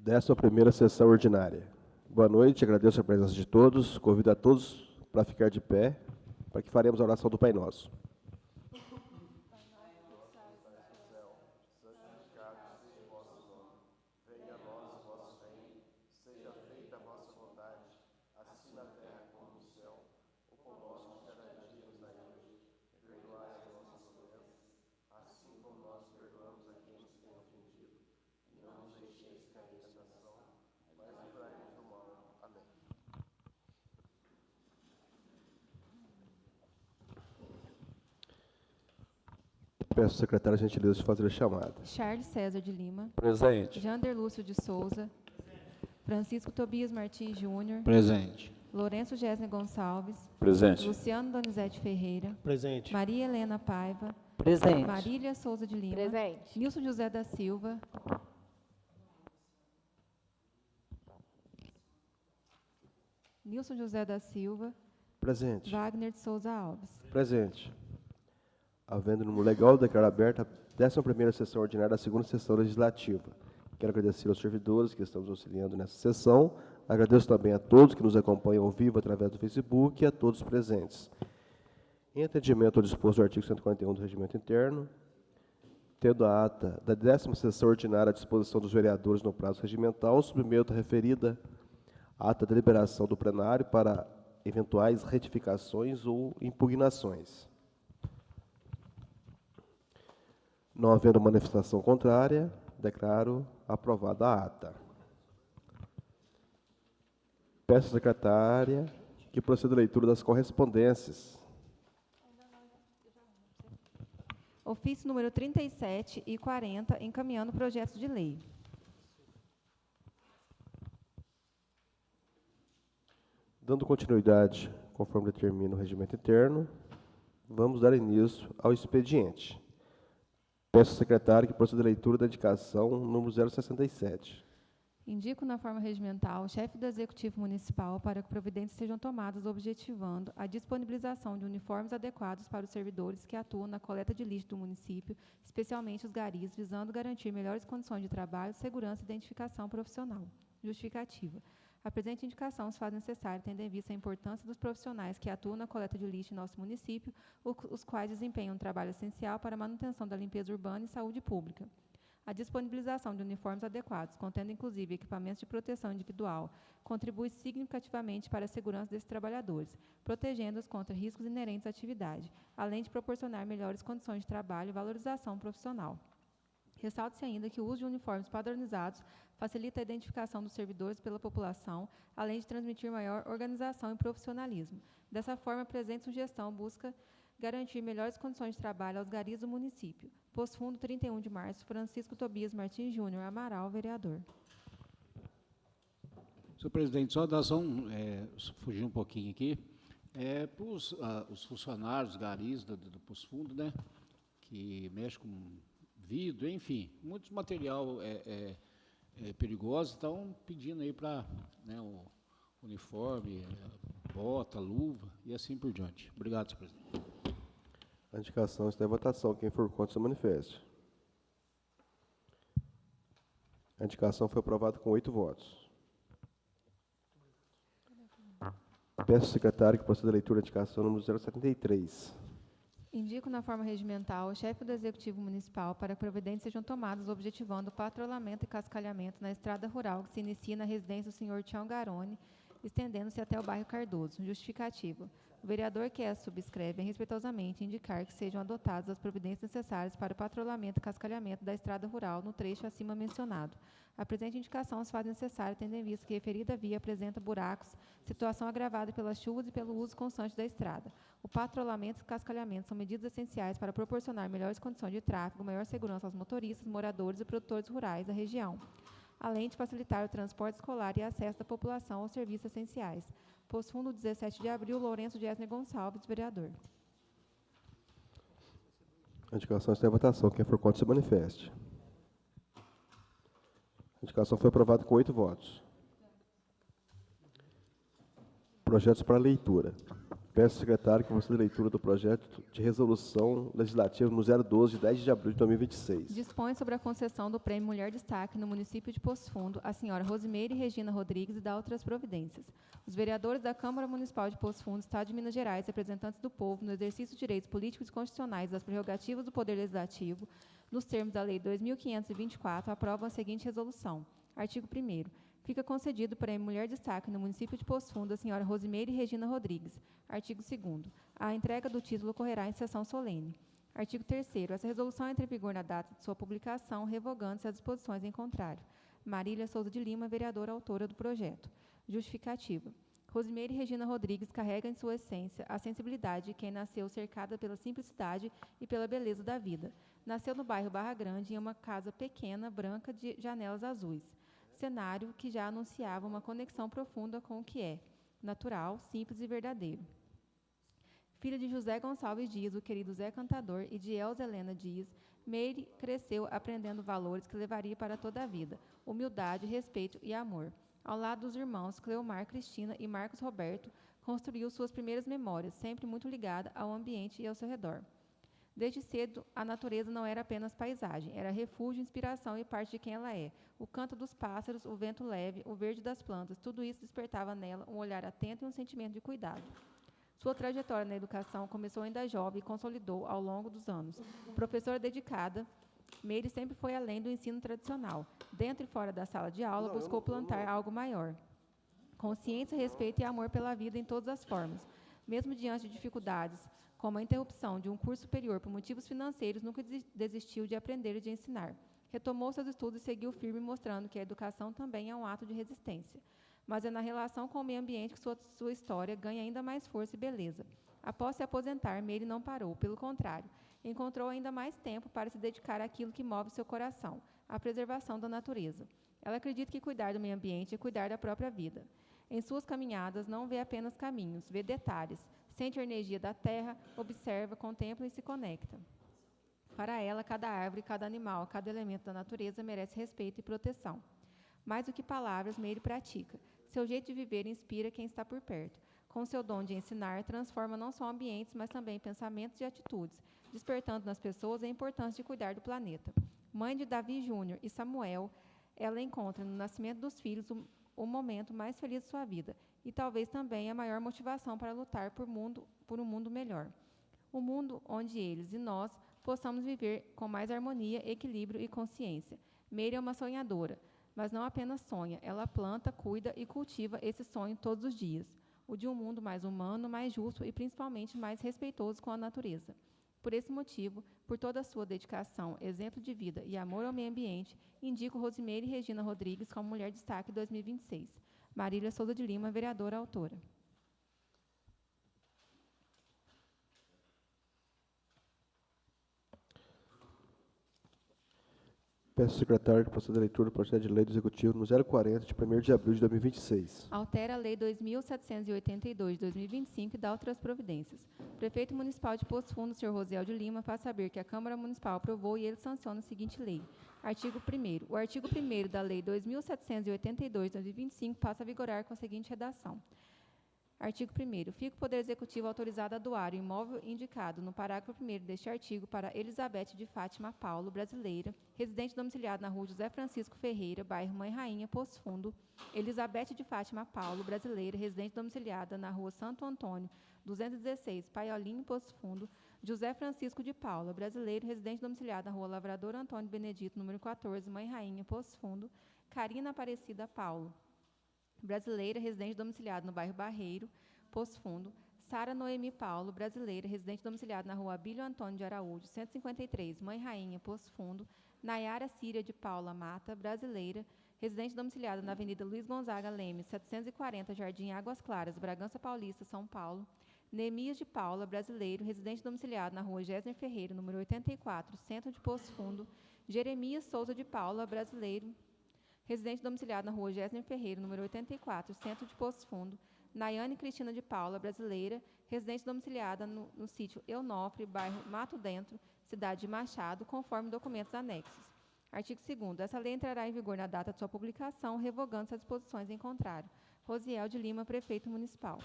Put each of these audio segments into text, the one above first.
11ª sessão ordinária. Boa noite, agradeço a presença de todos, convido a todos para ficar de pé, para que faremos a oração do Pai Nosso. Peço ao secretário a gentileza de fazer a chamada. Charles César de Lima. Presente. Jander Lúcio de Souza. Francisco Tobias Martins Júnior. Presente. Lourenço Gesne Gonçalves. Presente. Luciano Donizete Ferreira. Presente. Maria Helena Paiva. Presente. Marília Souza de Lima. Presente. Nilson José da Silva. Nilson José da Silva. Presente. Wagner de Souza Alves. Presente. Havendo número legal, declaro aberta a 11ª sessão ordinária da 2ª sessão legislativa. Quero agradecer aos servidores que estamos auxiliando nessa sessão. Agradeço também a todos que nos acompanham ao vivo através do Facebook e a todos presentes. Em atendimento ao disposto do artigo 141 do Regimento Interno, tendo a ata da 10ª sessão ordinária à disposição dos vereadores no prazo regimental, submeto a referida ata de deliberação do plenário para eventuais retificações ou impugnações. Não havendo manifestação contrária, declaro aprovada a ata. Peço à secretária que proceda a leitura das correspondências. Ofício número 37 e 40, encaminhando projetos de lei. Dando continuidade, conforme determina o regimento interno, vamos dar início ao expediente. Peço ao secretário que proceda a leitura da indicação número 067. Indico na forma regimental o chefe do Executivo Municipal para que providências sejam tomadas objetivando a disponibilização de uniformes adequados para os servidores que atuam na coleta de lixo do município, especialmente os garis, visando garantir melhores condições de trabalho, segurança e identificação profissional. Justificativa. A presente indicação se faz necessária, tendo em vista a importância dos profissionais que atuam na coleta de lixo em nosso município, os quais desempenham um trabalho essencial para a manutenção da limpeza urbana e saúde pública. A disponibilização de uniformes adequados, contendo inclusive equipamentos de proteção individual, contribui significativamente para a segurança desses trabalhadores, protegendo-os contra riscos inerentes à atividade, além de proporcionar melhores condições de trabalho e valorização profissional. Ressalta-se ainda que o uso de uniformes padronizados facilita a identificação dos servidores pela população, além de transmitir maior organização e profissionalismo. Dessa forma, a presente sugestão busca garantir melhores condições de trabalho aos garis do município. Posto Fundo, 31 de março, Francisco Tobias Martins Júnior, Amaral, vereador. Senhor presidente, só dar fugir um pouquinho aqui, para os funcionários, garis do Posto Fundo, né, que mexem com vidro, enfim, muito material perigoso, estão pedindo aí para, né, o uniforme, bota, luva e assim por diante. Obrigado, senhor presidente. A indicação está em votação. Quem for contra, se manifeste. A indicação foi aprovada com 8 votos. Peço ao secretário que proceda a leitura da indicação número 073. Indico na forma regimental o chefe do Executivo Municipal para que providências sejam tomadas objetivando o patrulhamento e cascalhamento na estrada rural que se inicia na residência do senhor Tião Garoni, estendendo-se até o bairro Cardoso. Justificativo. O vereador que essa subscreve vem respeitosamente indicar que sejam adotadas as providências necessárias para o patrulhamento e cascalhamento da estrada rural no trecho acima mencionado. A presente indicação se faz necessária, tendo em vista que a referida via apresenta buracos, situação agravada pelas chuvas e pelo uso constante da estrada. O patrulhamento e cascalhamento são medidas essenciais para proporcionar melhores condições de tráfego, maior segurança aos motoristas, moradores e produtores rurais da região, além de facilitar o transporte escolar e acesso da população aos serviços essenciais. Posto Fundo, 17 de abril, Lourenço Gesne Gonçalves, vereador. A indicação está em votação. Quem for contra, se manifeste. A indicação foi aprovada com 8 votos. Projetos para leitura. Peço ao secretário que conceda a leitura do projeto de resolução legislativa número 012, de 10 de abril de 2026. Dispõe sobre a concessão do Prêmio Mulher Destaque no município de Poço Fundo, a senhora Rosimeire Regina Rodrigues, e dá outras providências. Os vereadores da Câmara Municipal de Poço Fundo, Estado de Minas Gerais, representantes do povo, no exercício de direitos políticos e constitucionais das prerrogativas do Poder Legislativo, nos termos da Lei 2.524, aprovam a seguinte resolução. Artigo 1º. Fica concedido o Prêmio Mulher Destaque no município de Poço Fundo a senhora Rosimeire Regina Rodrigues. Artigo 2º. A entrega do título ocorrerá em sessão solene. Artigo 3º. Essa resolução entra em vigor na data de sua publicação, revogando-se as disposições em contrário. Marília Souza de Lima, vereadora autora do projeto. Justificativa. Rosimeire Regina Rodrigues carrega em sua essência a sensibilidade de quem nasceu cercada pela simplicidade e pela beleza da vida. Nasceu no bairro Barra Grande, em uma casa pequena, branca, de janelas azuis. Cenário que já anunciava uma conexão profunda com o que é, natural, simples e verdadeiro. Filha de José Gonçalves Dias, o querido Zé Cantador, e de Elza Helena Dias, Meire cresceu aprendendo valores que levaria para toda a vida: humildade, respeito e amor. Ao lado dos irmãos Cleomar, Cristina e Marcos Roberto, construiu suas primeiras memórias, sempre muito ligada ao ambiente e ao seu redor. Desde cedo, a natureza não era apenas paisagem, era refúgio, inspiração e parte de quem ela é. O canto dos pássaros, o vento leve, o verde das plantas, tudo isso despertava nela um olhar atento e um sentimento de cuidado. Sua trajetória na educação começou ainda jovem e consolidou ao longo dos anos. Professora dedicada, Meire sempre foi além do ensino tradicional. Dentro e fora da sala de aula, buscou plantar algo maior. Consciência, respeito e amor pela vida em todas as formas. Mesmo diante de dificuldades, como a interrupção de um curso superior por motivos financeiros, nunca desistiu de aprender e de ensinar. Retomou seus estudos e seguiu firme, mostrando que a educação também é um ato de resistência. Mas é na relação com o meio ambiente que sua história ganha ainda mais força e beleza. Após se aposentar, Meire não parou, pelo contrário, encontrou ainda mais tempo para se dedicar àquilo que move seu coração, a preservação da natureza. Ela acredita que cuidar do meio ambiente é cuidar da própria vida. Em suas caminhadas, não vê apenas caminhos, vê detalhes, sente a energia da terra, observa, contempla e se conecta. Para ela, cada árvore, cada animal, cada elemento da natureza merece respeito e proteção. Mais do que palavras, Meire pratica. Seu jeito de viver inspira quem está por perto. Com seu dom de ensinar, transforma não só ambientes, mas também pensamentos e atitudes, despertando nas pessoas a importância de cuidar do planeta. Mãe de Davi Júnior e Samuel, ela encontra no nascimento dos filhos o momento mais feliz de sua vida e talvez também a maior motivação para lutar por um mundo melhor. Um mundo onde eles e nós possamos viver com mais harmonia, equilíbrio e consciência. Meire é uma sonhadora, mas não apenas sonha, ela planta, cuida e cultiva esse sonho todos os dias, o de um mundo mais humano, mais justo e principalmente mais respeitoso com a natureza. Por esse motivo, por toda a sua dedicação, exemplo de vida e amor ao meio ambiente, indico Rosimeire Regina Rodrigues como Mulher Destaque 2026. Marília Souza de Lima, vereadora autora. Peço ao secretário que proceda a leitura do projeto de lei do Executivo no 040, de 1º de abril de 2026. Altera a Lei 2.782 de 2025 e dá outras providências. O prefeito municipal de Poço Fundo, Sr. Rosiel de Lima, faz saber que a Câmara Municipal aprovou e ele sanciona a seguinte lei. Artigo 1º. O artigo 1º da Lei 2.782 de 2025 passa a vigorar com a seguinte redação. Artigo 1º. Fica o Poder Executivo autorizado a doar o imóvel indicado no parágrafo 1º deste artigo para Elizabeth de Fátima Paulo, brasileira, residente domiciliada na rua José Francisco Ferreira, bairro Mãe Rainha, Poço Fundo. Elizabeth de Fátima Paulo, brasileira, residente domiciliada na rua Santo Antônio, 216, Paiolinho, Poço Fundo. José Francisco de Paula, brasileiro, residente domiciliado na rua Lavrador Antônio Benedito, número 14, Mãe Rainha, Poço Fundo. Carina Aparecida Paulo, brasileira, residente domiciliada no bairro Barreiro, Poço Fundo. Sara Noemi Paulo, brasileira, residente domiciliada na rua Abílio Antônio de Araújo, 153, Mãe Rainha, Poço Fundo. Nayara Síria de Paula Mata, brasileira, residente domiciliada na Avenida Luiz Gonzaga Leme, 740, Jardim Águas Claras, Bragança Paulista, São Paulo. Neemias de Paula, brasileiro, residente domiciliado na rua Gésner Ferreira, número 84, Centro de Poço Fundo. Jeremias Souza de Paula, brasileiro, residente domiciliado na rua Gésner Ferreira, número 84, Centro de Poço Fundo. Nayane Cristina de Paula, brasileira, residente domiciliada no sítio Eunofre, bairro Mato Dentro, cidade de Machado, conforme documentos anexos. Artigo 2º. Essa lei entrará em vigor na data de sua publicação, revogando-se as disposições em contrário. Rosiel de Lima, prefeito municipal.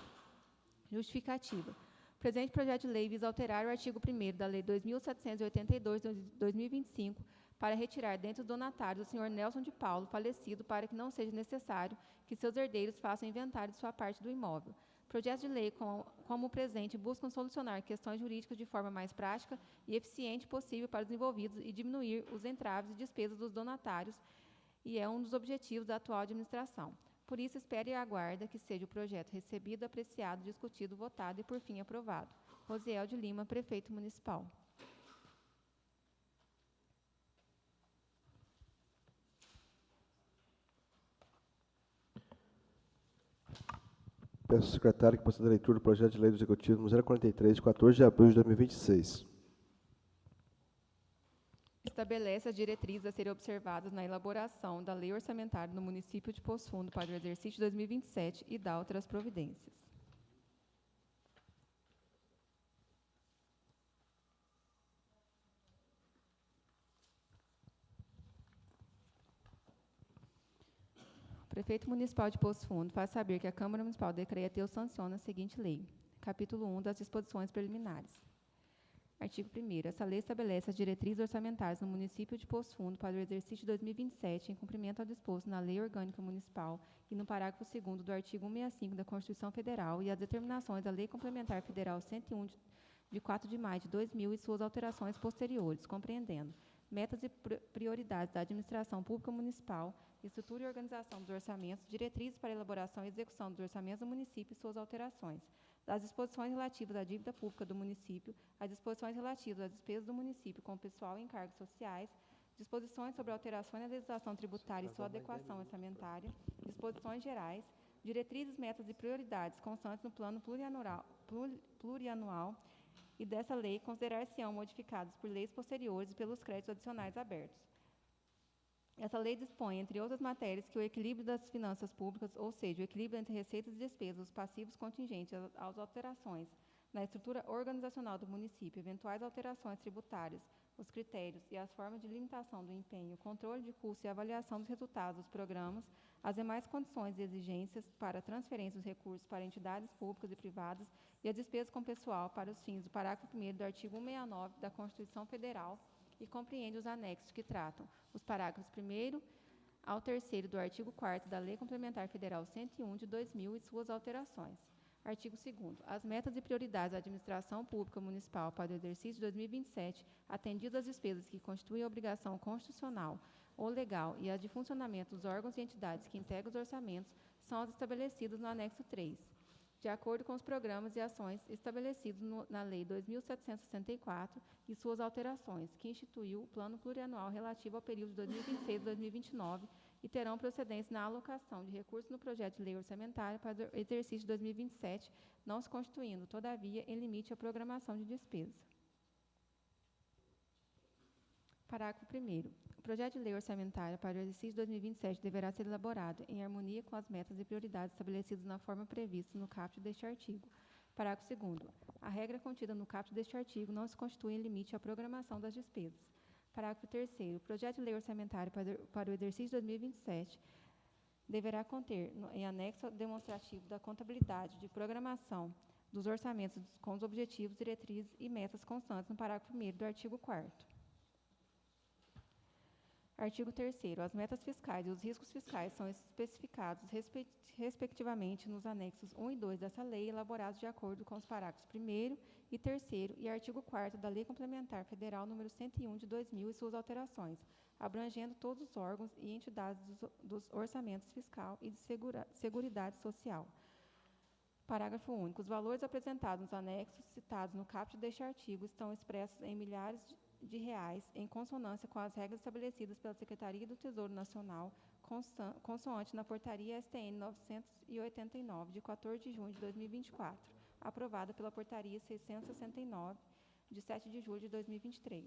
Justificativa. O presente projeto de lei visa alterar o artigo 1º da Lei 2.782, de 2025, para retirar dentre os donatários o senhor Nelson de Paulo, falecido, para que não seja necessário que seus herdeiros façam inventário de sua parte do imóvel. Projetos de lei como o presente buscam solucionar questões jurídicas de forma mais prática e eficiente possível para os envolvidos e diminuir os entraves e despesas dos donatários, e é um dos objetivos da atual administração. Por isso, espere e aguarda que seja o projeto recebido, apreciado, discutido, votado e, por fim, aprovado. Rosiel de Lima, Prefeito Municipal. Peço ao secretário que proceda a leitura do projeto de lei do Executivo número 043, de 14 de abril de 2026. Estabelece as diretrizes a serem observadas na elaboração da lei orçamentária no município de Poço Fundo para o exercício 2027 e dá outras providências. O prefeito municipal de Poço Fundo faz saber que a Câmara Municipal de Createu sanciona a seguinte lei. Capítulo 1 das disposições preliminares. Artigo 1º. Essa lei estabelece as diretrizes orçamentárias no município de Poço Fundo para o exercício 2027, em cumprimento ao disposto na Lei Orgânica Municipal e no parágrafo 2º do artigo 165 da Constituição Federal e as determinações da Lei Complementar Federal 101, de 4 de maio de 2000 e suas alterações posteriores, compreendendo metas e prioridades da administração pública municipal, estrutura e organização dos orçamentos, diretrizes para elaboração e execução dos orçamentos do município e suas alterações, das disposições relativas à dívida pública do município, as disposições relativas às despesas do município com pessoal e encargos sociais, disposições sobre alterações na legislação tributária e sua adequação orçamentária, disposições gerais, diretrizes, metas e prioridades constantes no plano plurianual e dessa lei considerar-se-ão modificadas por leis posteriores e pelos créditos adicionais abertos. Essa lei dispõe, entre outras matérias, que o equilíbrio das finanças públicas, ou seja, o equilíbrio entre receitas e despesas, os passivos contingentes às alterações na estrutura organizacional do município, eventuais alterações tributárias, os critérios e as formas de limitação do empenho, controle de custo e avaliação dos resultados dos programas, as demais condições e exigências para transferência dos recursos para entidades públicas e privadas e as despesas com pessoal para os fins do parágrafo 1º do artigo 169 da Constituição Federal e compreende os anexos que tratam os parágrafos 1º ao 3º do artigo 4º da Lei Complementar Federal 101 de 2000 e suas alterações. Artigo 2º. As metas e prioridades da administração pública municipal para o exercício 2027, atendidas as despesas que constituem obrigação constitucional ou legal e as de funcionamento dos órgãos e entidades que integram os orçamentos, são as estabelecidas no anexo 3, de acordo com os programas e ações estabelecidos na Lei 2.764 e suas alterações, que instituiu o Plano Plurianual relativo ao período de 2026 a 2029 e terão procedência na alocação de recursos no projeto de lei orçamentária para o exercício 2027, não se constituindo, todavia, em limite à programação de despesa. Parágrafo 1º. O projeto de lei orçamentária para o exercício 2027 deverá ser elaborado em harmonia com as metas e prioridades estabelecidas na forma prevista no caput deste artigo. Parágrafo 2º. A regra contida no caput deste artigo não se constitui em limite à programação das despesas. Parágrafo 3º. O projeto de lei orçamentária para o exercício 2027 deverá conter, em anexo demonstrativo da contabilidade de programação dos orçamentos com os objetivos, diretrizes e metas constantes no parágrafo 1º do artigo 4º. Artigo 3º. As metas fiscais e os riscos fiscais são especificados, respectivamente, nos anexos 1 e 2 dessa lei, elaborados de acordo com os parágrafos 1º e 3º e artigo 4º da Lei Complementar Federal número 101 de 2000 e suas alterações, abrangendo todos os órgãos e entidades dos orçamentos fiscal e de seguridade social. Parágrafo único. Os valores apresentados nos anexos citados no caput deste artigo estão expressos em milhares de reais, em consonância com as regras estabelecidas pela Secretaria do Tesouro Nacional, consoante na Portaria STN 989, de 14 de junho de 2024, aprovada pela Portaria 669, de 7 de julho de 2023.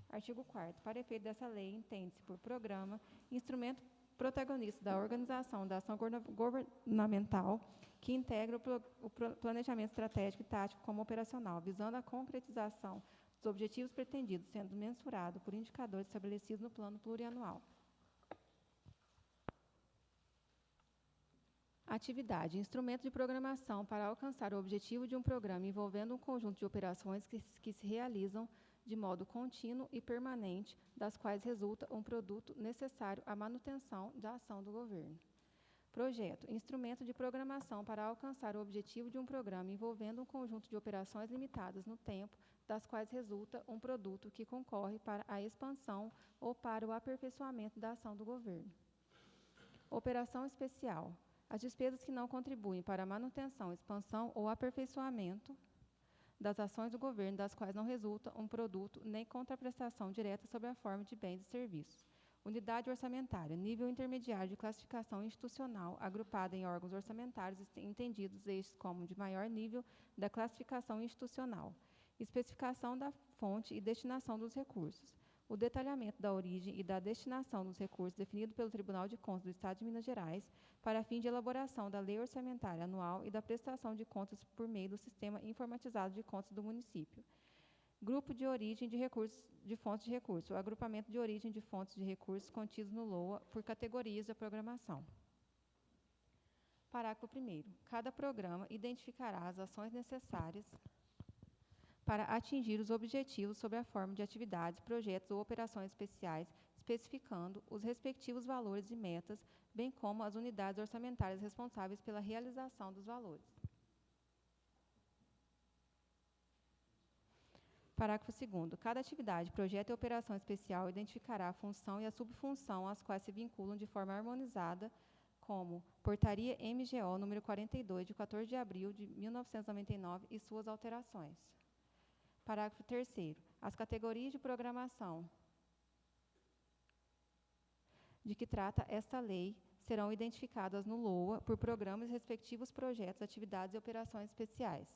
Artigo 4º. Para efeito dessa lei, entende-se por programa, instrumento protagonista da organização da ação governamental que integra o planejamento estratégico e tático como operacional, visando a concretização dos objetivos pretendidos, sendo mensurado por indicadores estabelecidos no plano plurianual. Atividade: instrumento de programação para alcançar o objetivo de um programa envolvendo um conjunto de operações que se realizam de modo contínuo e permanente, das quais resulta um produto necessário à manutenção da ação do governo. Projeto: instrumento de programação para alcançar o objetivo de um programa envolvendo um conjunto de operações limitadas no tempo, das quais resulta um produto que concorre para a expansão ou para o aperfeiçoamento da ação do governo. Operação especial: as despesas que não contribuem para a manutenção, expansão ou aperfeiçoamento das ações do governo, das quais não resulta um produto nem contraprestação direta sob a forma de bens e serviços. Unidade orçamentária: nível intermediário de classificação institucional, agrupada em órgãos orçamentários entendidos estes como de maior nível da classificação institucional. Especificação da fonte e destinação dos recursos. O detalhamento da origem e da destinação dos recursos definido pelo Tribunal de Contas do Estado de Minas Gerais para fim de elaboração da Lei Orçamentária Anual e da prestação de contas por meio do Sistema Informatizado de Contas do Município. Grupo de origem de recursos, de fontes de recurso. O agrupamento de origem de fontes de recursos contidos no LOA por categorias da programação. Parágrafo 1º. Cada programa identificará as ações necessárias para atingir os objetivos sob a forma de atividades, projetos ou operações especiais, especificando os respectivos valores e metas, bem como as unidades orçamentárias responsáveis pela realização dos valores. Parágrafo 2º. Cada atividade, projeto e operação especial identificará a função e a subfunção às quais se vinculam de forma harmonizada, como Portaria MGO número 42, de 14 de abril de 1999 e suas alterações. Parágrafo 3º. As categorias de programação de que trata esta lei serão identificadas no LOA por programas e respectivos projetos, atividades e operações especiais.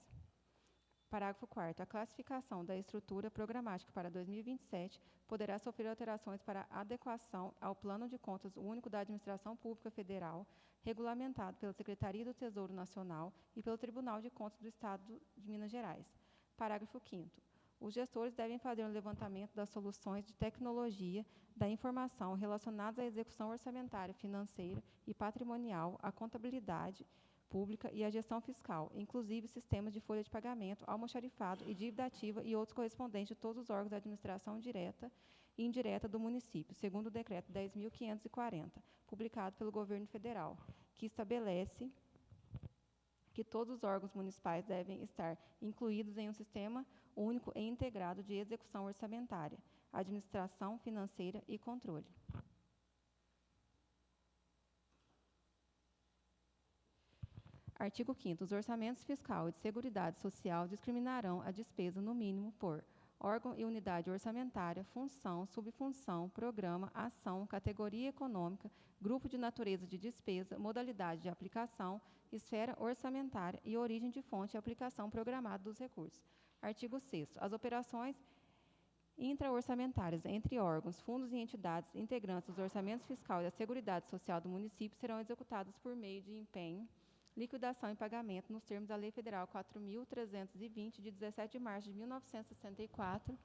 Parágrafo 4º. A classificação da estrutura programática para 2027 poderá sofrer alterações para adequação ao Plano de Contas Único da Administração Pública Federal, regulamentado pela Secretaria do Tesouro Nacional e pelo Tribunal de Contas do Estado de Minas Gerais. Parágrafo 5º. Os gestores devem fazer um levantamento das soluções de tecnologia da informação relacionadas à execução orçamentária, financeira e patrimonial, à contabilidade pública e à gestão fiscal, inclusive sistemas de folha de pagamento, almoxarifado e dívida ativa e outros correspondentes de todos os órgãos da administração direta e indireta do município, segundo o Decreto 10.540, publicado pelo Governo Federal, que estabelece que todos os órgãos municipais devem estar incluídos em um sistema único e integrado de execução orçamentária, administração financeira e controle. Artigo 5º. Os orçamentos fiscal e de seguridade social discriminarão a despesa, no mínimo, por órgão e unidade orçamentária, função, subfunção, programa, ação, categoria econômica, grupo de natureza de despesa, modalidade de aplicação, esfera orçamentária e origem de fonte e aplicação programada dos recursos. Artigo 6º. As operações intra-orçamentárias entre órgãos, fundos e entidades integrantes dos orçamentos fiscal e da Seguridade Social do município serão executadas por meio de empenho, liquidação e pagamento nos termos da Lei Federal 4.320, de 17 de março de 1964,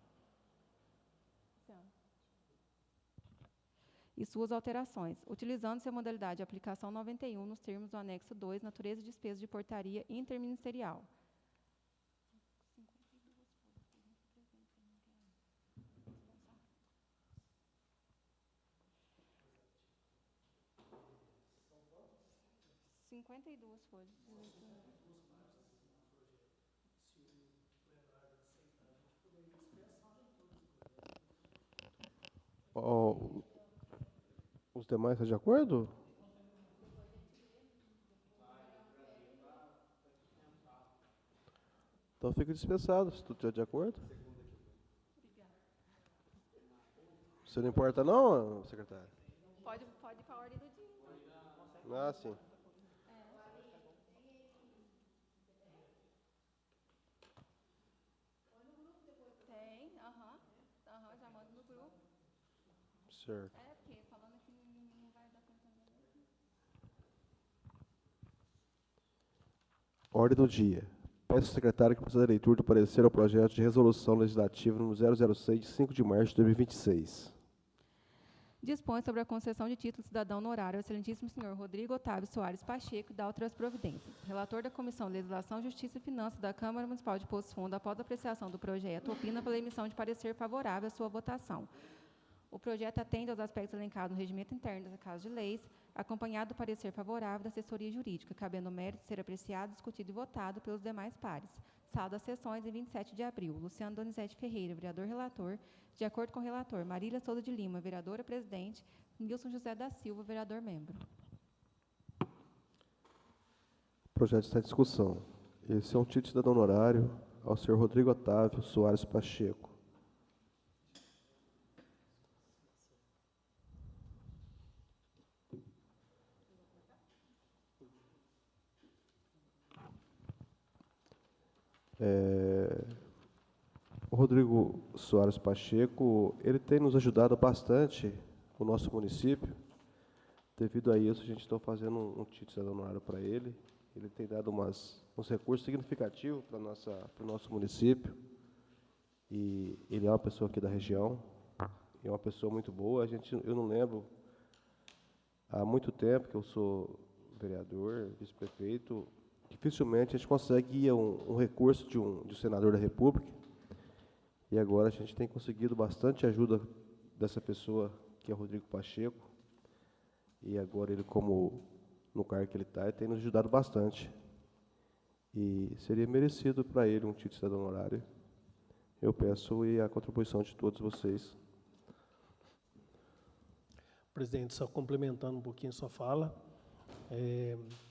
e suas alterações, utilizando-se a modalidade de aplicação 91 nos termos do anexo 2, natureza e despesa de portaria interministerial. Cinquenta e duas folhas. Os demais estão de acordo? Então fica dispensado, se tu estiver de acordo. Você não importa não, secretário? Pode ir para a ordem do dia. Ah, sim. Tem, já mando no grupo. Certo. Porque falando aqui não vai dar conta mesmo. Ordem do dia. Peço ao secretário que proceda a leitura do parecer ao projeto de resolução legislativa número 006, de 5 de março de 2026. dispõe sobre a concessão de título de cidadão honorário ao excelentíssimo senhor Rodrigo Otávio Soares Pacheco e dá outras providências. Relator da Comissão de Legislação, Justiça e Finanças da Câmara Municipal de Poços Fundos, após a apreciação do projeto, opina pela emissão de parecer favorável à sua votação. O projeto atende aos aspectos elencados no regimento interno da Casa de Leis, acompanhado do parecer favorável da assessoria jurídica, cabendo o mérito de ser apreciado, discutido e votado pelos demais pares. Saldo as sessões em 27 de abril. Luciano Donizete Ferreira, vereador relator. De acordo com o relator, Marília Souza de Lima, vereadora presidente. Nilson José da Silva, vereador membro. O projeto está em discussão. Esse é um título de cidadão honorário ao senhor Rodrigo Otávio Soares Pacheco. O Rodrigo Soares Pacheco, ele tem nos ajudado bastante, o nosso município. Devido a isso, a gente está fazendo um título de cidadão honorário para ele. Ele tem dado uns recursos significativos para o nosso município. E ele é uma pessoa aqui da região, e é uma pessoa muito boa. Eu não lembro, há muito tempo que eu sou vereador, vice-prefeito, dificilmente a gente consegue um recurso de um senador da República. E agora a gente tem conseguido bastante ajuda dessa pessoa, que é o Rodrigo Pacheco. E agora ele, como no cargo que ele está, tem nos ajudado bastante. E seria merecido para ele um título de cidadão honorário. Eu peço a contribuição de todos vocês. Presidente, só complementando um pouquinho sua fala,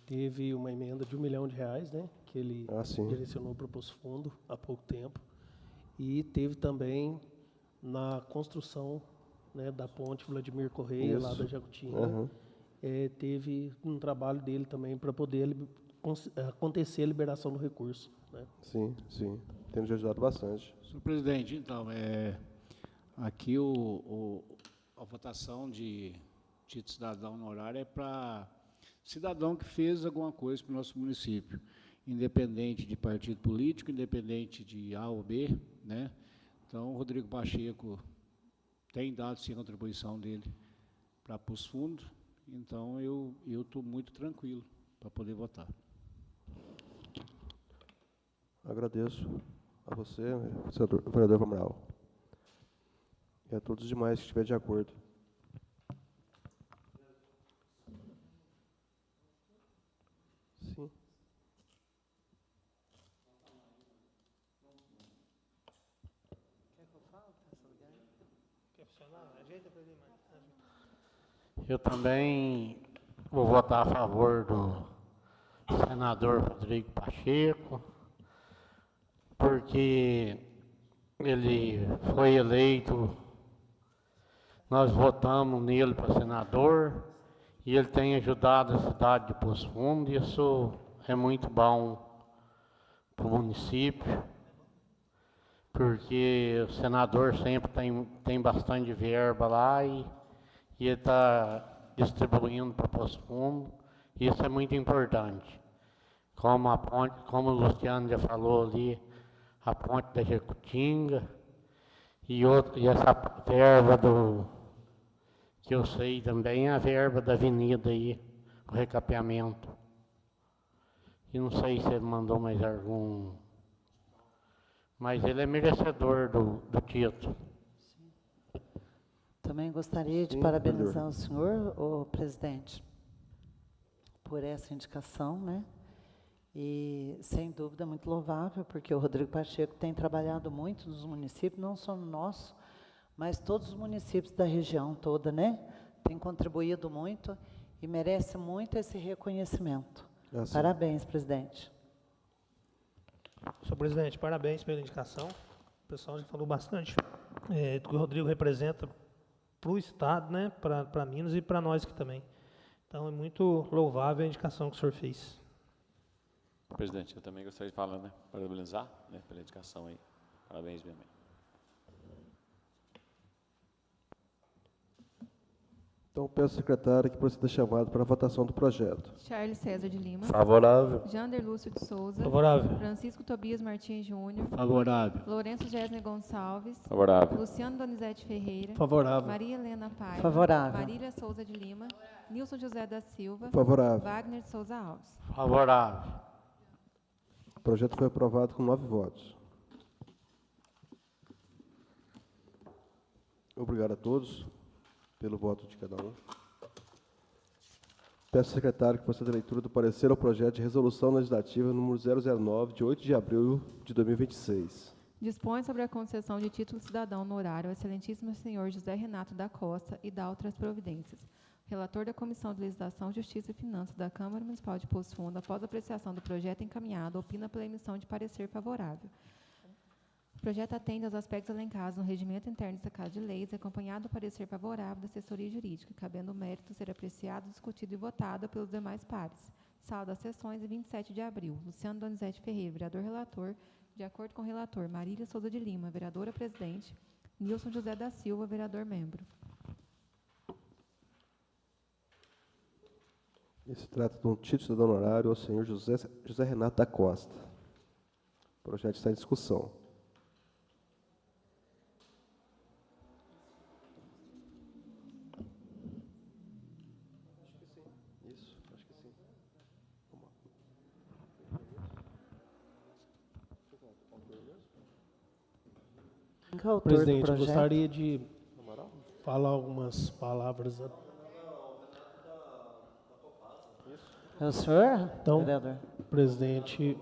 teve uma emenda de R$1 milhão, né, que ele direcionou para o Poço Fundo há pouco tempo, e teve também na construção, né, da ponte Vladimir Correia, lá da Jacutinga, teve um trabalho dele também para poder acontecer a liberação do recurso. Né? Sim, sim. Tem nos ajudado bastante. Senhor presidente, então, aqui a votação de título de cidadão honorário é para cidadão que fez alguma coisa para o nosso município, independente de partido político, independente de A ou B, né? Então, o Rodrigo Pacheco tem dado, sim, a contribuição dele para Poços Fundos, então eu estou muito tranquilo para poder votar. Agradeço a você, vereador Vamaral, e a todos os demais que estiverem de acordo. Sim. Eu também vou votar a favor do senador Rodrigo Pacheco, porque ele foi eleito, nós votamos nele para senador, e ele tem ajudado a cidade de Poços Fundos, e isso é muito bom para o município, porque o senador sempre tem bastante verba lá, e ele está distribuindo para Poços Fundos, e isso é muito importante. Como a ponte, como o Luciano já falou ali, a ponte da Jacutinga, e essa verba que eu sei também, a verba da avenida aí, o recapeamento. E não sei se ele mandou mais algum, mas ele é merecedor do título. Também gostaria de parabenizar o senhor, o presidente, por essa indicação, né? E, sem dúvida, muito louvável, porque o Rodrigo Pacheco tem trabalhado muito nos municípios, não só no nosso, mas todos os municípios da região toda, né? Tem contribuído muito e merece muito esse reconhecimento. Parabéns, presidente. Senhor presidente, parabéns pela indicação. O pessoal já falou bastante do que o Rodrigo representa para o Estado, né? Para Minas e para nós aqui também. Então, é muito louvável a indicação que o senhor fez. Presidente, eu também gostaria de falar, né, parabenizar, né, pela indicação aí. Parabéns, minha mãe. Então, peço ao secretário que proceda a chamado para a votação do projeto. Charles César de Lima. Favorável. Jander Lúcio de Souza. Favorável. Francisco Tobias Martins Júnior. Favorável. Lourenço Gesner Gonçalves. Favorável. Luciano Donizete Ferreira. Favorável. Maria Helena Paiva. Favorável. Marília Souza de Lima. Nilson José da Silva. Favorável. Wagner de Souza Alves. Favorável. O projeto foi aprovado com 9 votos. Obrigado a todos pelo voto de cada um. Peço ao secretário que proceda a leitura do parecer ao projeto de resolução legislativa número 009, de 8 de abril de 2026. Dispõe sobre a concessão de título cidadão honorário ao excelentíssimo senhor José Renato da Costa e dá outras providências. Relator da Comissão de Legislação, Justiça e Finanças da Câmara Municipal de Poço Fundo, após apreciação do projeto encaminhado, opina pela emissão de parecer favorável. O projeto atende aos aspectos elencados no regimento interno desta Casa de Leis, acompanhado do parecer favorável da assessoria jurídica, cabendo o mérito ser apreciado, discutido e votado pelos demais pares. Sala das sessões, 27 de abril. Luciano Donizete Ferreira, vereador relator. De acordo com o relator, Marília Souza de Lima, vereadora presidente. Nilson José da Silva, vereador membro. Se trata de um título cidadão honorário ao senhor José Renato da Costa. O projeto está em discussão. Presidente, eu gostaria de falar algumas palavras. É o senhor, Então, vereador? presidente,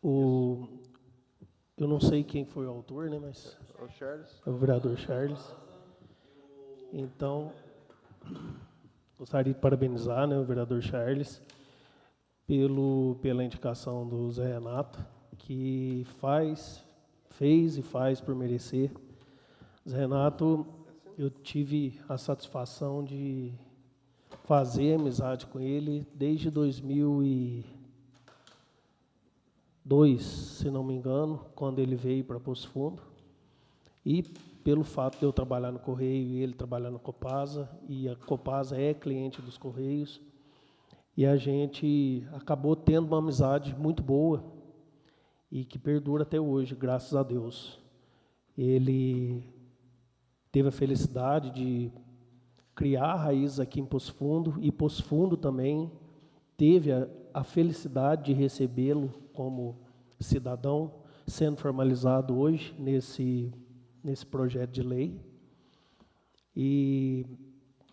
eu não sei quem foi o autor, né, mas O Charles. é o vereador Charles. Então, gostaria de parabenizar, né, o vereador Charles pela indicação do Zé Renato, que fez e faz por merecer. Zé Renato, eu tive a satisfação de fazer amizade com ele desde 2002, se não me engano, quando ele veio para Poço Fundo. E pelo fato de eu trabalhar no Correio e ele trabalhar na Copasa, e a Copasa é cliente dos Correios, e a gente acabou tendo uma amizade muito boa e que perdura até hoje, graças a Deus. Ele teve a felicidade de criar raízes aqui em Poço Fundo, e Poço Fundo também teve a felicidade de recebê-lo como cidadão, sendo formalizado hoje nesse projeto de lei. E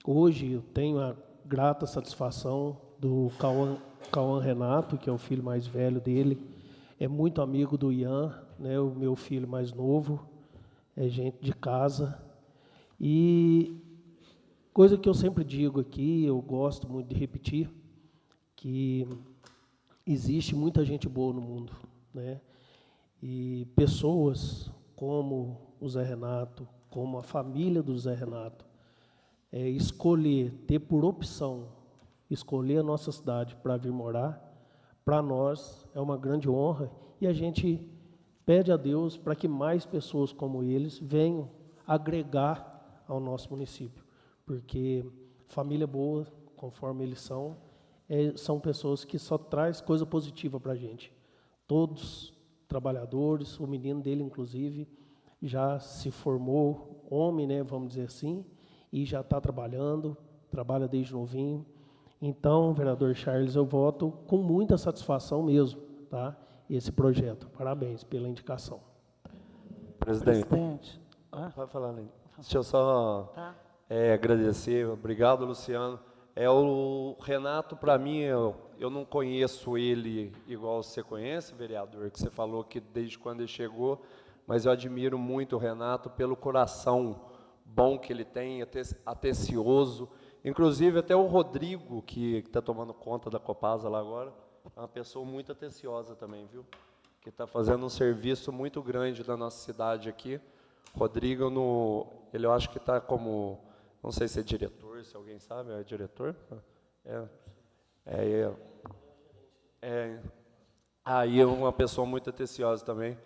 hoje eu tenho a grata satisfação do Cauã Renato, que é o filho mais velho dele, é muito amigo do Ian, né, o meu filho mais novo, é gente de casa. E coisa que eu sempre digo aqui, eu gosto muito de repetir, que existe muita gente boa no mundo, né? E pessoas como o Zé Renato, como a família do Zé Renato, ter por opção, escolher a nossa cidade para vir morar, para nós é uma grande honra, e a gente pede a Deus para que mais pessoas como eles venham agregar ao nosso município, porque família boa, conforme eles são pessoas que só traz coisa positiva para a gente. Todos trabalhadores, o menino dele, inclusive, já se formou homem, né, vamos dizer assim, e já está trabalha desde novinho. Então, vereador Charles, eu voto com muita satisfação mesmo, tá? Esse projeto. Parabéns pela indicação. Presidente. Vai falar, Lene. Deixa eu só agradecer. Obrigado, Luciano. O Renato, para mim, eu não conheço ele igual você conhece, vereador, que você falou que desde quando ele chegou, mas eu admiro muito o Renato pelo coração bom que ele tem, atencioso. Inclusive, até o Rodrigo, que está tomando conta da Copasa lá agora, é uma pessoa muito atenciosa também, viu? Que está fazendo um serviço muito grande na nossa cidade aqui. Rodrigo, ele eu acho que está como, não sei se é diretor, se alguém sabe, é diretor? Aí é uma pessoa muito atenciosa também.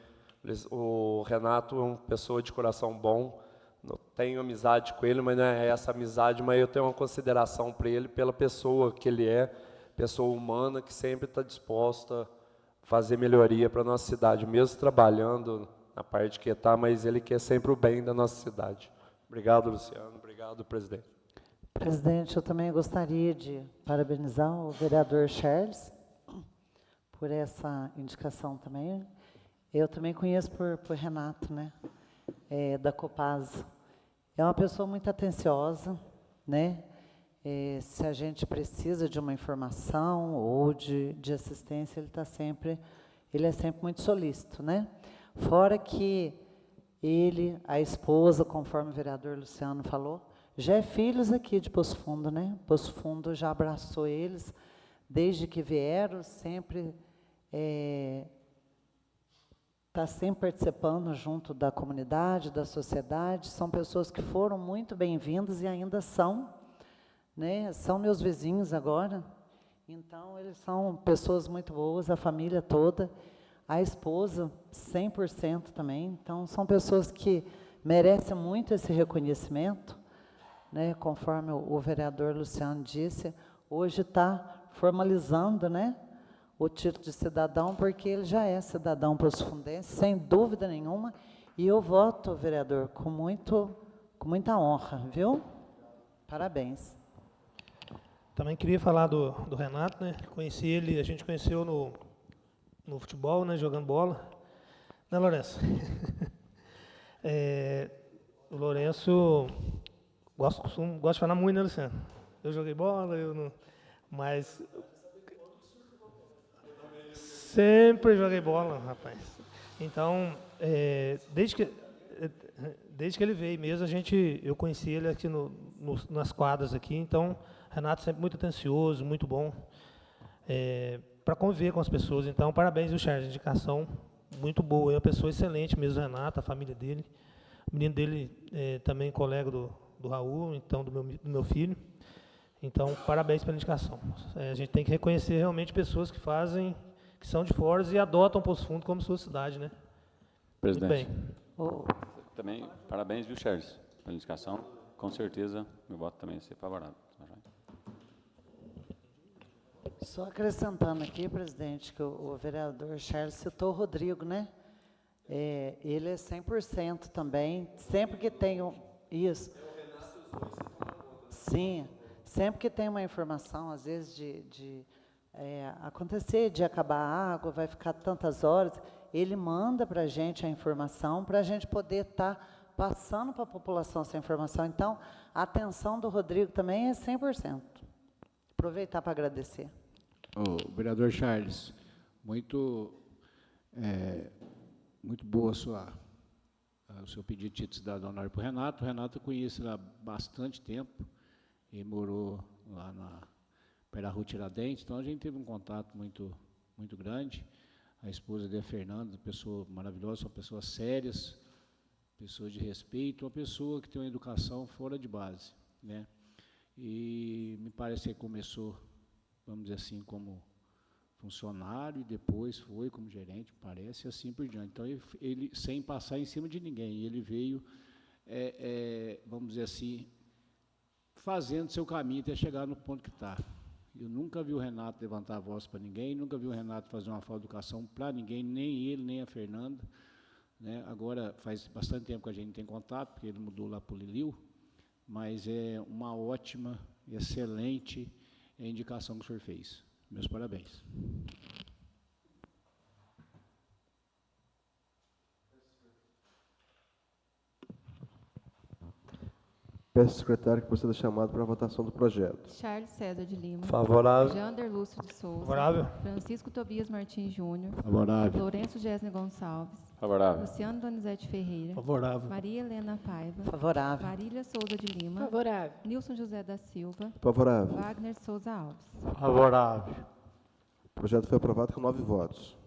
O Renato é uma pessoa de coração bom, não tenho amizade com ele, mas não é essa amizade, mas eu tenho uma consideração para ele pela pessoa que ele é, pessoa humana que sempre está disposta a fazer melhoria para a nossa cidade, mesmo trabalhando na parte que está, mas ele quer sempre o bem da nossa cidade. Obrigado, Luciano. Obrigado, presidente. Presidente, eu também gostaria de parabenizar o vereador Charles por essa indicação também. Eu também conheço por Renato, né, da Copasa. É uma pessoa muito atenciosa, né? Se a gente precisa de uma informação ou de assistência, ele é sempre muito solícito, né? Fora que ele, a esposa, conforme o vereador Luciano falou, já é filhos aqui de Poço Fundo, né? Poço Fundo já abraçou eles desde que vieram, sempre está sempre participando junto da comunidade, da sociedade. São pessoas que foram muito bem-vindas e ainda são, né? São meus vizinhos agora. Então, eles são pessoas muito boas, a família toda, a esposa 100% também. Então, são pessoas que merecem muito esse reconhecimento, né? Conforme o vereador Luciano disse, hoje está formalizando, né, o título de cidadão, porque ele já é cidadão poço-fundense, sem dúvida nenhuma, e eu voto, vereador, com muita honra, viu? Parabéns. Também queria falar do Renato, né? Conheci ele, a gente conheceu no futebol, né, jogando bola. Né, Lourenço? O Lourenço, gosto de falar muito, né, Luciano? Eu joguei bola, mas sempre joguei bola, rapaz. Então, desde que ele veio mesmo, eu conheci ele aqui nas quadras aqui. Então, Renato sempre muito atencioso, muito bom para conviver com as pessoas. Então, parabéns, viu, Charles? Indicação muito boa. É uma pessoa excelente mesmo, Renato, a família dele. O menino dele também colega do Raul, então do meu filho. Então, parabéns pela indicação. A gente tem que reconhecer realmente pessoas que são de fora e adotam Poço Fundo como sua cidade, né? Presidente. Muito bem. Também, parabéns, viu, Charles, pela indicação. Com certeza, meu voto também vai ser favorável. Só acrescentando aqui, presidente, que o vereador Charles citou o Rodrigo, né? Ele é 100% também, sempre que tem isso. Sim, sempre que tem uma informação, às vezes de acontecer, de acabar a água, vai ficar tantas horas, ele manda para a gente a informação, para a gente poder estar passando para a população essa informação. Então, a atenção do Rodrigo também é 100%. Aproveitar para agradecer. Vereador Charles, muito boa o seu pedido de título de cidadão honorário para o Renato. O Renato eu conheço há bastante tempo, ele morou lá perto da Rua Tiradentes, então a gente teve um contato muito grande. A esposa dele, a Fernanda, pessoa maravilhosa, são pessoas sérias, pessoas de respeito, uma pessoa que tem uma educação fora de base, né? E me parece que começou, vamos dizer assim, como funcionário e depois foi como gerente, parece, e assim por diante. Então, ele sem passar em cima de ninguém, ele veio, vamos dizer assim, fazendo seu caminho até chegar no ponto que está. Eu nunca vi o Renato levantar a voz para ninguém, nunca vi o Renato fazer uma falta de educação para ninguém, nem ele, nem a Fernanda, né? Agora, faz bastante tempo que a gente tem contato, porque ele mudou lá para o Liliu, mas é uma ótima, excelente indicação que o senhor fez. Meus parabéns. Peço ao secretário que proceda chamado para a votação do projeto. Charles César de Lima. Favorável. Jander Lúcio de Souza. Favorável. Francisco Tobias Martins Júnior. Favorável. Lourenço Gesne Gonçalves. Favorável. Luciano Donizete Ferreira. Favorável. Maria Helena Paiva. Favorável. Marília Souza de Lima. Favorável. Nilson José da Silva. Favorável. Wagner Souza Alves. Favorável. O projeto foi aprovado com 9 votos.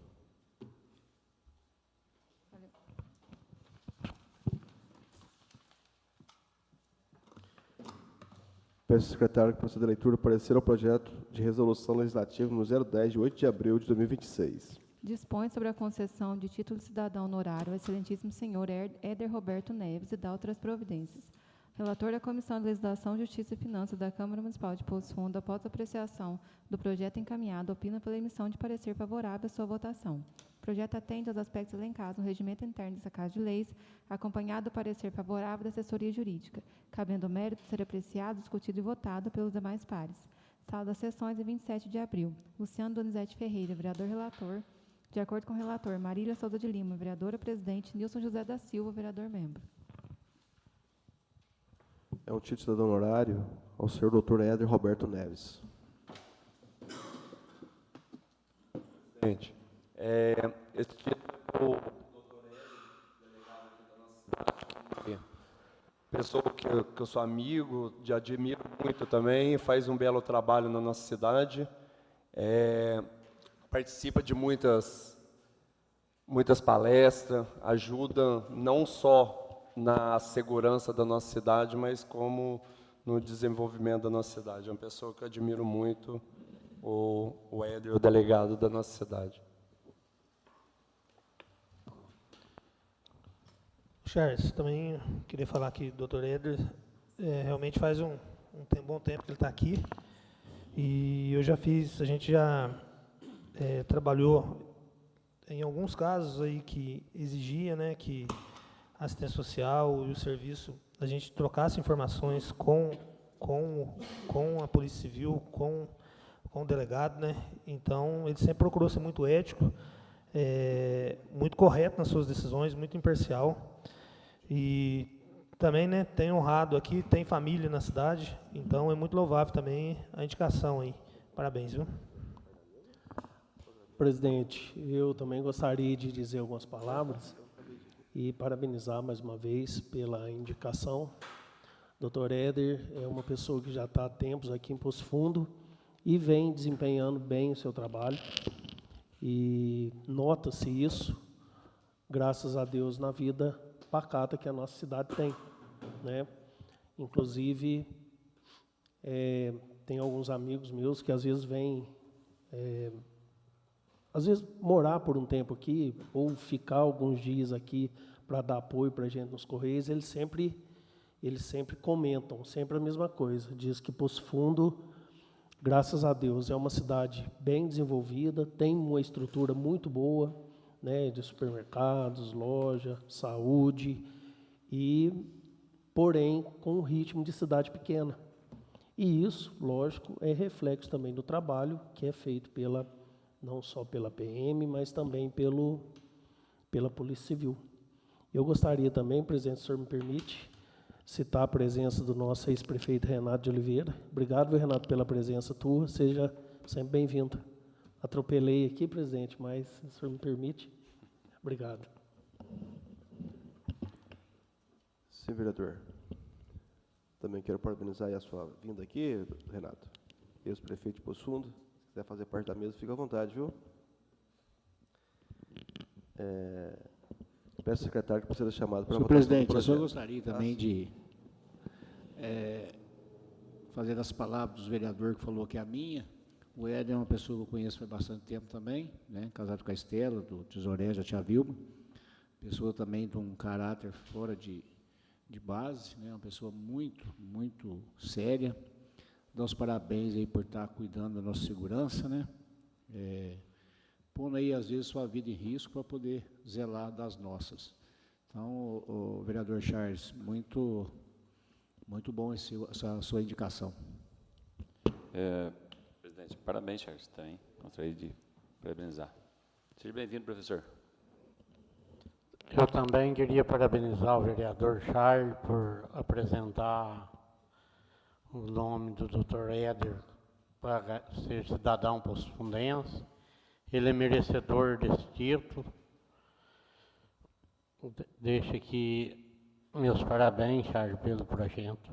Peço ao secretário que proceda a leitura do parecer ao projeto de resolução legislativa número 010, de 8 de abril de 2026. dispõe sobre a concessão de título de cidadão honorário ao excelentíssimo senhor Éder Roberto Neves e dá outras providências. Relator da Comissão de Legislação, Justiça e Finanças da Câmara Municipal de Poços Fundos, após a apreciação do projeto encaminhado, opina pela emissão de parecer favorável à sua votação. O projeto atende aos aspectos elencados no regimento interno dessa Casa de Leis, acompanhado do parecer favorável da assessoria jurídica, cabendo o mérito ser apreciado, discutido e votado pelos demais pares. Sala das Sessões, em 27 de abril. Luciano Donizete Ferreira, vereador relator. De acordo com o relator, Marília Souza de Lima, vereadora presidente. Nilson José da Silva, vereador membro. É um título de cidadão honorário ao senhor Dr. Éder Roberto Neves. Presidente, esse título, pessoa que eu sou amigo, de admiro muito também, faz um belo trabalho na nossa cidade, participa de muitas palestras, ajuda não só na segurança da nossa cidade, mas como no desenvolvimento da nossa cidade. É uma pessoa que eu admiro muito, o Éder, o delegado da nossa cidade. Charles, também queria falar que o Dr. Éder realmente faz um bom tempo que ele está aqui, e a gente já trabalhou em alguns casos aí que exigia, né, que a assistência social e o serviço, a gente trocasse informações com a Polícia Civil, com o delegado, né? Então, ele sempre procurou ser muito ético, muito correto nas suas decisões, muito imparcial. E também, né, tem honrado aqui, tem família na cidade, então é muito louvável também a indicação aí. Parabéns, viu? Presidente, eu também gostaria de dizer algumas palavras e parabenizar mais uma vez pela indicação. Dr. Éder é uma pessoa que já está há tempos aqui em Poços Fundos e vem desempenhando bem o seu trabalho. E nota-se isso, graças a Deus, na vida pacata que a nossa cidade tem, né? Inclusive, tem alguns amigos meus que às vezes vêm morar por um tempo aqui, ou ficar alguns dias aqui para dar apoio para a gente nos Correios, eles sempre comentam, sempre a mesma coisa. Diz que Poços Fundos, graças a Deus, é uma cidade bem desenvolvida, tem uma estrutura muito boa, né, de supermercados, loja, saúde, porém, com um ritmo de cidade pequena. E isso, lógico, é reflexo também do trabalho que é feito não só pela PM, mas também pela Polícia Civil. Eu gostaria também, presidente, se o senhor me permite, citar a presença do nosso ex-prefeito Renato de Oliveira. Obrigado, Renato, pela presença tua, seja sempre bem-vindo. Atropelei aqui, presidente, mas se o senhor me permite, obrigado. Sim, vereador. Também quero parabenizar a sua vinda aqui, Renato, ex-prefeito de Poços Fundos. Se quiser fazer parte da mesa, fica à vontade, viu? Peço ao secretário que proceda chamado para a votação. Senhor presidente, eu só gostaria também de fazer das palavras do vereador que falou que é a minha. O Éder é uma pessoa que eu conheço faz bastante tempo também, né? Casado com a Estela, do Tesouré, da tia Vilma. Pessoa também de um caráter fora de base, né? Uma pessoa muito, muito séria. Dá os parabéns aí por estar cuidando da nossa segurança, né? Pondo aí, às vezes, sua vida em risco para poder zelar das nossas. Então, o vereador Charles, muito bom essa sua indicação. Presidente, parabéns, Charles, também. Gostaria de parabenizar. Seja bem-vindo, professor. Eu também queria parabenizar o vereador Charles por apresentar o nome do Dr. Éder para ser cidadão posfundense. Ele é merecedor desse título. Deixo aqui meus parabéns, Charles, pelo projeto.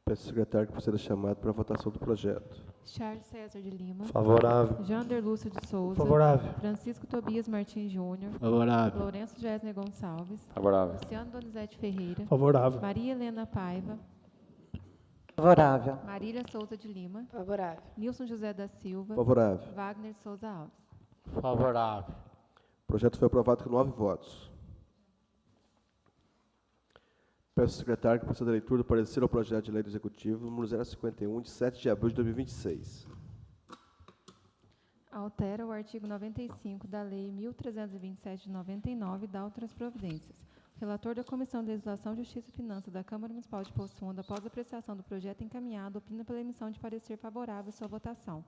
Peço ao secretário que proceda chamado para a votação do projeto. Charles César de Lima. Favorável. Jander Lúcio de Souza. Favorável. Francisco Tobias Martins Júnior. Favorável. Lourenço Gessner Gonçalves. Favorável. Luciano Donizete Ferreira. Favorável. Maria Helena Paiva. Favorável. Marília Souza de Lima. Favorável. Nilson José da Silva. Favorável. Wagner Souza Alves. Favorável. O projeto foi aprovado com 9 votos. Peço ao secretário que proceda a leitura do parecer ao projeto de lei do Executivo, número 051, de 7 de abril de 2026. Altera o artigo 95 da Lei 1.327 de 99 e dá outras providências. O relator da Comissão de Legislação, Justiça e Finanças da Câmara Municipal de Poço Fundo, após a apreciação do projeto encaminhado, opina pela emissão de parecer favorável à sua votação.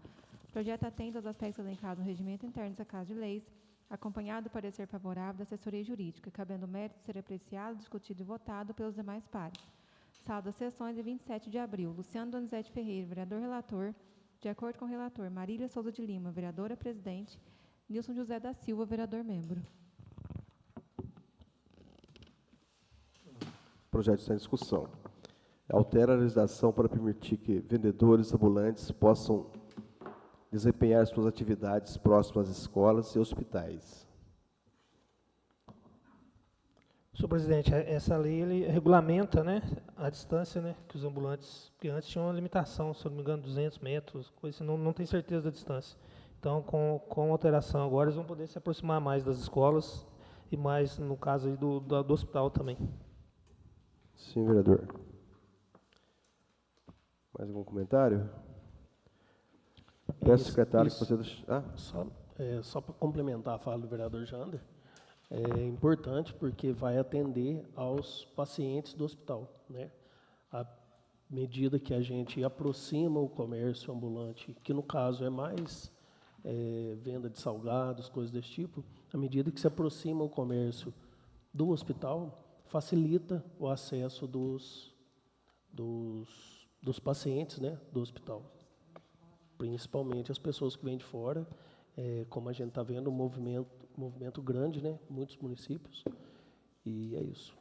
O projeto atende aos aspectos elencados no regimento interno da Casa de Leis, acompanhado do parecer favorável da assessoria jurídica, cabendo o mérito de ser apreciado, discutido e votado pelos demais pares. Sala das sessões de 27 de abril. Luciano Donizete Ferreira, vereador relator. De acordo com o relator, Marília Souza de Lima, vereadora presidente. Nilson José da Silva, vereador membro. O projeto está em discussão. Altera a legislação para permitir que vendedores ambulantes possam desempenhar suas atividades próximas às escolas e hospitais. Senhor presidente, essa lei ele regulamenta, né, a distância, né, que os ambulantes, porque antes tinha uma limitação, se eu não me engano, 200 metros, coisa assim, não tem certeza da distância. Então, com a alteração agora, eles vão poder se aproximar mais das escolas e mais, no caso, aí do hospital também. Sim, vereador. Mais algum comentário? Peço ao secretário que proceda... Só para complementar a fala do vereador Jander, é importante porque vai atender aos pacientes do hospital, né? À medida que a gente aproxima o comércio ambulante, que no caso é mais venda de salgados, coisas desse tipo, à medida que se aproxima o comércio do hospital, facilita o acesso dos pacientes, né, do hospital. Principalmente as pessoas que vêm de fora, como a gente está vendo, um movimento grande, né, muitos municípios, e é isso.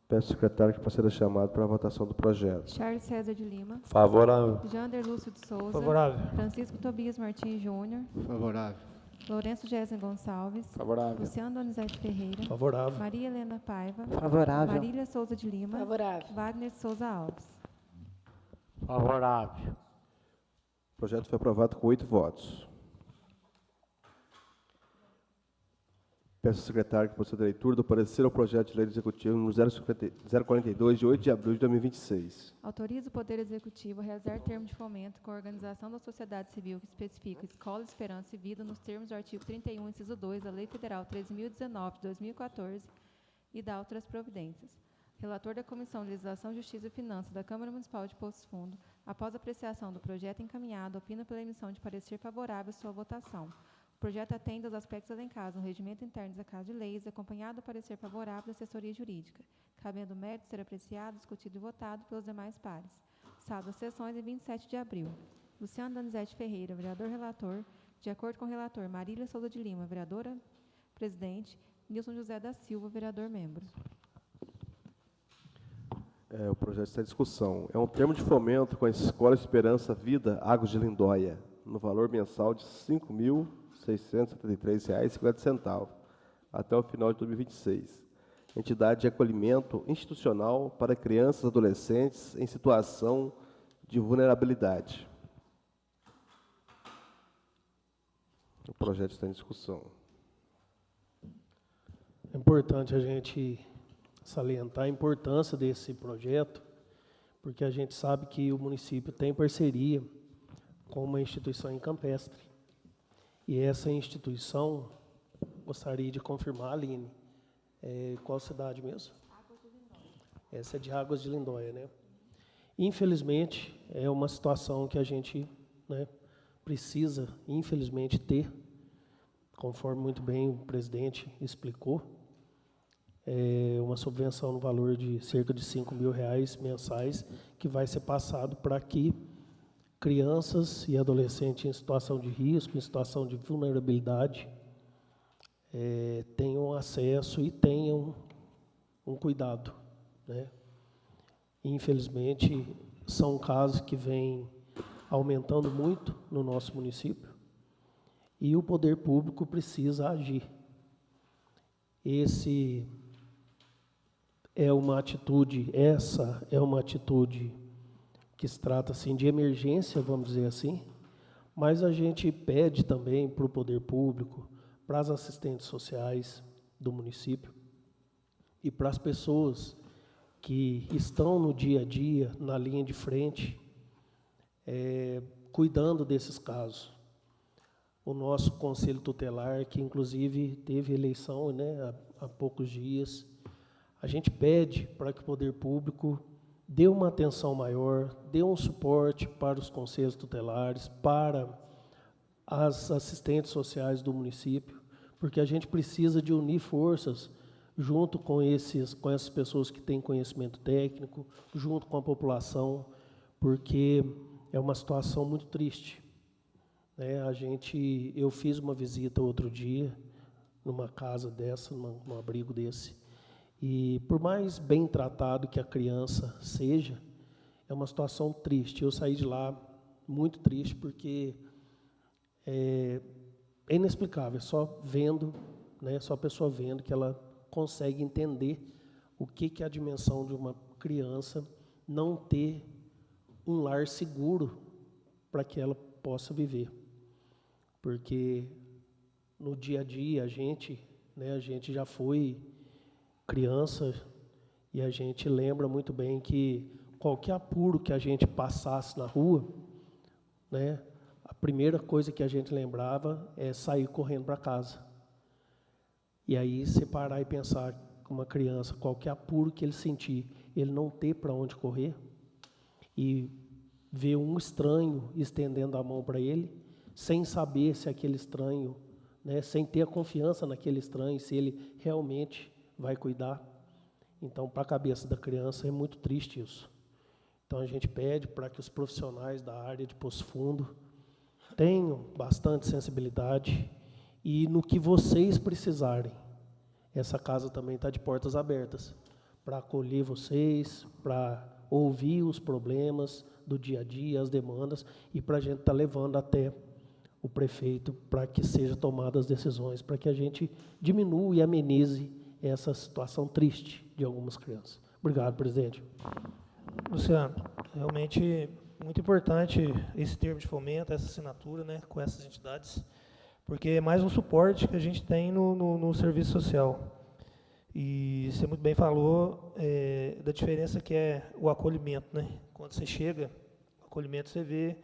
Peço ao secretário que proceda a chamado para a votação do projeto. Charles César de Lima. Favorável. Jander Lúcio de Souza. Favorável. Francisco Tobias Martins Júnior. Favorável. Lourenço Gésen Gonçalves. Favorável. Luciano Donizete Ferreira. Favorável. Maria Helena Paiva. Favorável. Marília Souza de Lima. Favorável. Wagner Souza Alves. Favorável. O projeto foi aprovado com 8 votos. Peço ao secretário que proceda a leitura do parecer ao projeto de lei do Executivo número 042, de 8 de abril de 2026. Autoriza o Poder Executivo a realizar termo de fomento com a organização da sociedade civil que especifica Escola, Esperança e Vida nos termos do artigo 31, inciso 2 da Lei Federal 13.019, de 2014 e da outras providências. Relator da Comissão de Legislação, Justiça e Finanças da Câmara Municipal de Poço Fundo, após a apreciação do projeto encaminhado, opina pela emissão de parecer favorável à sua votação. O projeto atende aos aspectos elencados no regimento interno da Casa de Leis, acompanhado do parecer favorável da assessoria jurídica, cabendo o mérito ser apreciado, discutido e votado pelos demais pares. Sala das sessões de 27 de abril. Luciano Donizete Ferreira, vereador relator. De acordo com o relator, Marília Souza de Lima, vereadora presidente. Nilson José da Silva, vereador membro. O projeto está em discussão. É um termo de fomento com a Escola Esperança Vida Águas de Lindóia, no valor mensal de R$ 5.673,50, até o final de 2026. Entidade de acolhimento institucional para crianças e adolescentes em situação de vulnerabilidade. O projeto está em discussão. É importante a gente salientar a importância desse projeto, porque a gente sabe que o município tem parceria com uma instituição em Campestre. E essa instituição, gostaria de confirmar, Aline, qual cidade mesmo? Águas de Lindóia. Essa é de Águas de Lindóia, né? Infelizmente, é uma situação que a gente, né, precisa, infelizmente, ter, conforme muito bem o presidente explicou, uma subvenção no valor de cerca de R$ 5.000 mensais, que vai ser passado para que crianças e adolescentes em situação de risco, em situação de vulnerabilidade, tenham acesso e tenham um cuidado, né? Infelizmente, são casos que vêm aumentando muito no nosso município e o poder público precisa agir. essa é uma atitude que se trata assim, de emergência, vamos dizer assim, mas a gente pede também para o poder público, para as assistentes sociais do município e para as pessoas que estão no dia a dia, na linha de frente, cuidando desses casos. O nosso Conselho Tutelar, que inclusive teve eleição, né, há poucos dias, a gente pede para que o poder público dê uma atenção maior, dê um suporte para os conselhos tutelares, para as assistentes sociais do município, porque a gente precisa de unir forças junto com essas pessoas que têm conhecimento técnico, junto com a população, porque é uma situação muito triste. Eu fiz uma visita outro dia, numa casa dessa, num abrigo desse, e por mais bem tratado que a criança seja, é uma situação triste. Eu saí de lá muito triste, porque é inexplicável, só vendo, né, só a pessoa vendo que ela consegue entender o que é a dimensão de uma criança não ter um lar seguro para que ela possa viver. Porque no dia a dia a gente já foi criança e a gente lembra muito bem que qualquer apuro que a gente passasse na rua, né, a primeira coisa que a gente lembrava é sair correndo para casa. E aí você parar e pensar com uma criança, qualquer apuro que ele sentir, ele não ter para onde correr, e ver um estranho estendendo a mão para ele, sem saber se aquele estranho, né, sem ter a confiança naquele estranho, se ele realmente vai cuidar. Então, para a cabeça da criança é muito triste isso. Então, a gente pede para que os profissionais da área de Poço Fundo tenham bastante sensibilidade e no que vocês precisarem. Essa casa também está de portas abertas para acolher vocês, para ouvir os problemas do dia a dia, as demandas, e para a gente estar levando até o prefeito para que sejam tomadas decisões, para que a gente diminua e amenize essa situação triste de algumas crianças. Obrigado, presidente. Luciano, realmente muito importante esse termo de fomento, essa assinatura, né, com essas entidades, porque é mais um suporte que a gente tem no serviço social. E você muito bem falou da diferença que é o acolhimento, né? Quando você chega, o acolhimento você vê,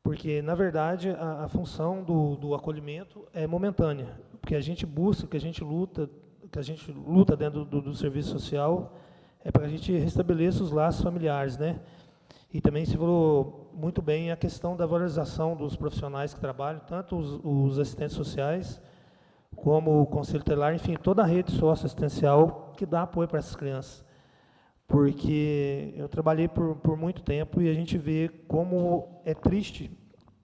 porque, na verdade, a função do acolhimento é momentânea, porque a gente busca, que a gente luta dentro do serviço social, é para que a gente restabeleça os laços familiares, né? E também se falou muito bem a questão da valorização dos profissionais que trabalham, tanto os assistentes sociais, como o Conselho Tutelar, enfim, toda a rede socioassistencial que dá apoio para essas crianças. Porque eu trabalhei por muito tempo e a gente vê como é triste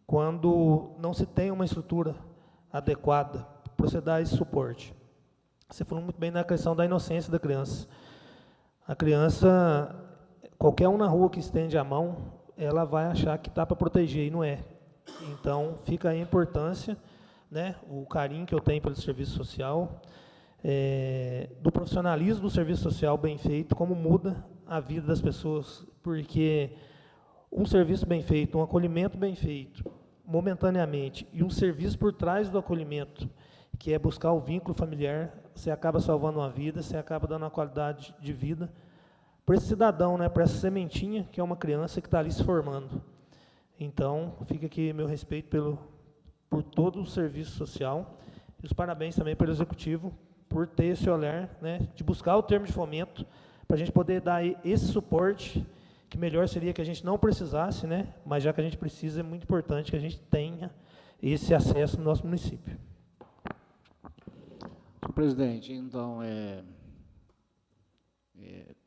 quando não se tem uma estrutura adequada para você dar esse suporte. Você falou muito bem na questão da inocência da criança. A criança, qualquer um na rua que estende a mão, ela vai achar que está para proteger, e não é. Então, fica aí a importância, né, o carinho que eu tenho pelo serviço social, do profissionalismo do serviço social bem feito, como muda a vida das pessoas, porque um serviço bem feito, um acolhimento bem feito, momentaneamente, e um serviço por trás do acolhimento, que é buscar o vínculo familiar, você acaba salvando uma vida, você acaba dando uma qualidade de vida para esse cidadão, né, para essa sementinha, que é uma criança que está ali se formando. Então, fica aqui meu respeito por todo o serviço social, e os parabéns também pelo Executivo, por ter esse olhar, né, de buscar o termo de fomento, para a gente poder dar esse suporte, que melhor seria que a gente não precisasse, né, mas já que a gente precisa, é muito importante que a gente tenha esse acesso no nosso município. Senhor presidente, então,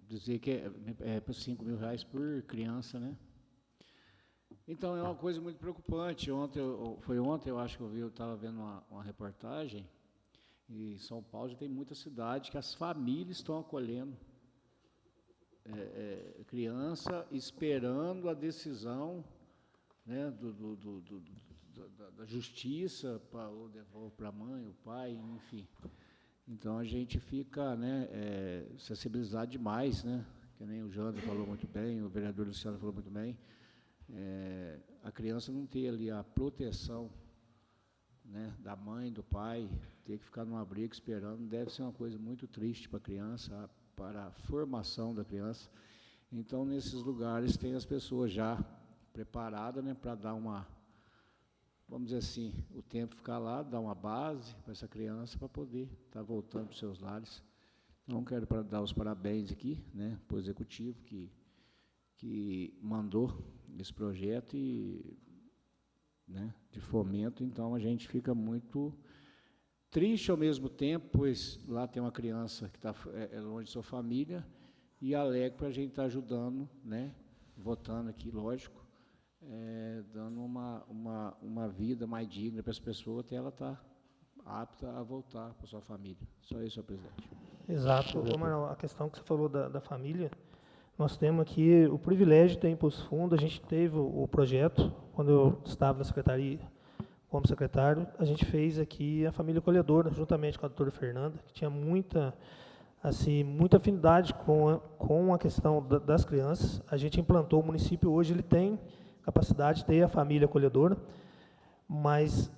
dizer que é por R$5.000 por criança, né? Então, é uma coisa muito preocupante. Foi ontem, eu acho que eu estava vendo uma reportagem, e São Paulo já tem muita cidade que as famílias estão acolhendo criança, esperando a decisão, né, da justiça, ou devolve para a mãe, o pai, enfim. Então, a gente fica, né, sensibilizado demais, né, que nem o Jander falou muito bem, o vereador Luciano falou muito bem, a criança não ter ali a proteção, né, da mãe, do pai, ter que ficar num abrigo esperando, deve ser uma coisa muito triste para a criança, para a formação da criança. Então, nesses lugares, tem as pessoas já preparadas, né, para dar uma, vamos dizer assim, o tempo ficar lá, dar uma base para essa criança, para poder estar voltando para os seus lares. Então, quero dar os parabéns aqui, né, para o executivo que mandou esse projeto e, né, de fomento. Então, a gente fica muito triste ao mesmo tempo, pois lá tem uma criança que está longe de sua família, e alegre para a gente estar ajudando, né, votando aqui, lógico, dando uma vida mais digna para as pessoas, até ela estar apta a voltar para sua família. Só isso, senhor presidente. Exato. Manuel, a questão que você falou da família, nós temos aqui o privilégio de ter em Poço Fundo, a gente teve o projeto, quando eu estava na secretaria, como secretário, a gente fez aqui a família acolhedora, juntamente com a doutora Fernanda, que tinha muita afinidade com a questão das crianças. A gente implantou, o município hoje ele tem capacidade de ter a família acolhedora, mas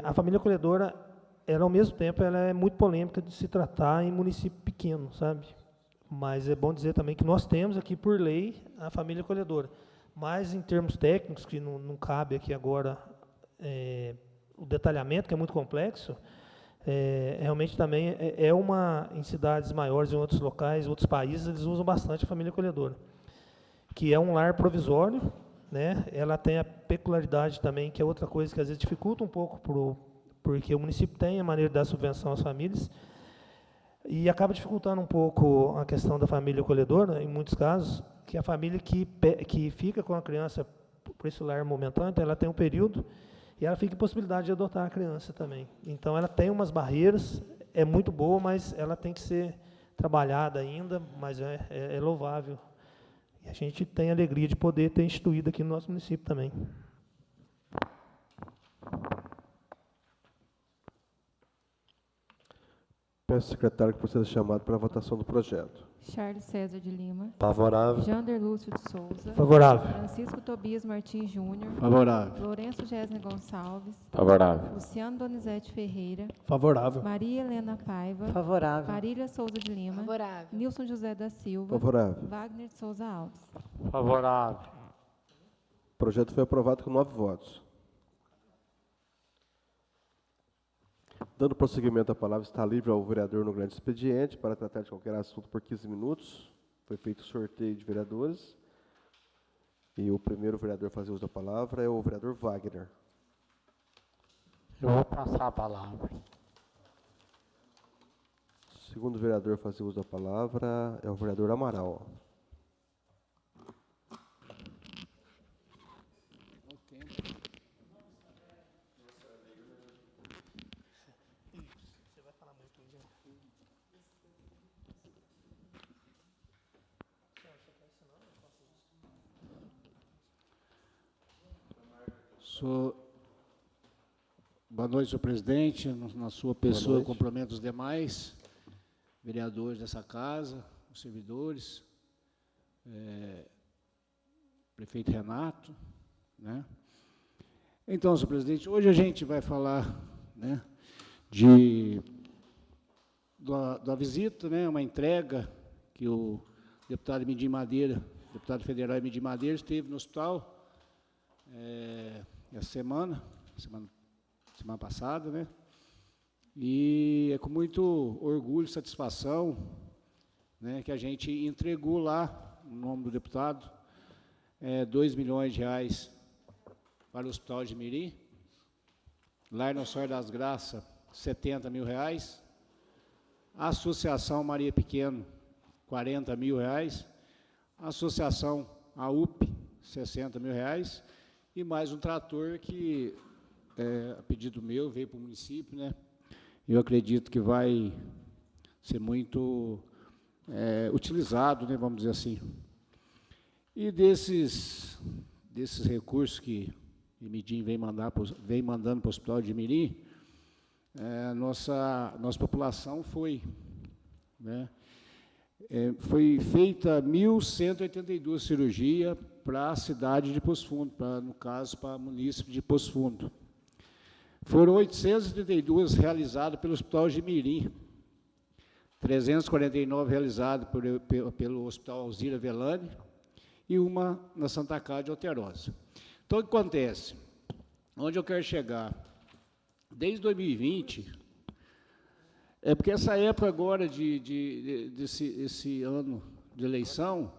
a família acolhedora, ela, ao mesmo tempo, ela é muito polêmica de se tratar em município pequeno, sabe? Mas é bom dizer também que nós temos aqui, por lei, a família acolhedora. Mas, em termos técnicos, que não cabe aqui agora o detalhamento, que é muito complexo, realmente também em cidades maiores, em outros locais, outros países, eles usam bastante a família acolhedora, que é um lar provisório, né? Ela tem a peculiaridade também, que é outra coisa que às vezes dificulta um pouco, porque o município tem a maneira de dar subvenção às famílias, e acaba dificultando um pouco a questão da família acolhedora, em muitos casos, que a família que fica com a criança por esse lar momentâneo, ela tem um período, e ela fica em possibilidade de adotar a criança também. Então, ela tem umas barreiras, é muito boa, mas ela tem que ser trabalhada ainda, mas é louvável. E a gente tem a alegria de poder ter instituído aqui no nosso município também. Peço ao secretário que proceda chamado para a votação do projeto. Charles César de Lima. Favorável. Jander Lúcio de Souza. Favorável. Francisco Tobias Martins Júnior. Favorável. Lourenço Gesne Gonçalves. Favorável. Luciano Donizete Ferreira. Favorável. Maria Helena Paiva. Favorável. Marília Souza de Lima. Favorável. Nilson José da Silva. Favorável. Wagner de Souza Alves. Favorável. O projeto foi aprovado com 9 votos. Dando prosseguimento à palavra, está livre ao vereador no grande expediente para tratar de qualquer assunto por 15 minutos. Foi feito o sorteio de vereadores. E o primeiro vereador a fazer uso da palavra é o vereador Wagner. Eu vou passar a palavra. O segundo vereador a fazer uso da palavra é o vereador Amaral. Boa noite, senhor presidente. Na sua pessoa, eu cumprimento os demais vereadores dessa casa, os servidores, prefeito Renato, né? Então, senhor presidente, hoje a gente vai falar, né, da visita, né, uma entrega que o deputado Emidim Madeira, deputado federal Emidim Madeira, esteve no hospital essa semana passada, né? E é com muito orgulho e satisfação, né, que a gente entregou lá, no nome do deputado, 2 milhões de reais para o Hospital de Mirim. Lá em Nossa Senhora das Graças, 70 mil reais. A Associação Maria Pequeno, 40 mil reais. A Associação AUP, 60 mil reais. E mais um trator que, a pedido meu, veio para o município, né? Eu acredito que vai ser muito utilizado, né, vamos dizer assim. E desses recursos que Emidim vem mandando para o Hospital de Mirim, nossa população foi, né? Foi feita 1.182 cirurgias para a cidade de Poço Fundo, no caso, para o município de Poço Fundo. Foram 832 realizadas pelo Hospital Jimirim, 349 realizadas pelo Hospital Alzira Velani e uma na Santa Casa de Alterosa. Então, o que acontece? Onde eu quero chegar? Desde 2020, porque essa época agora desse ano de eleição,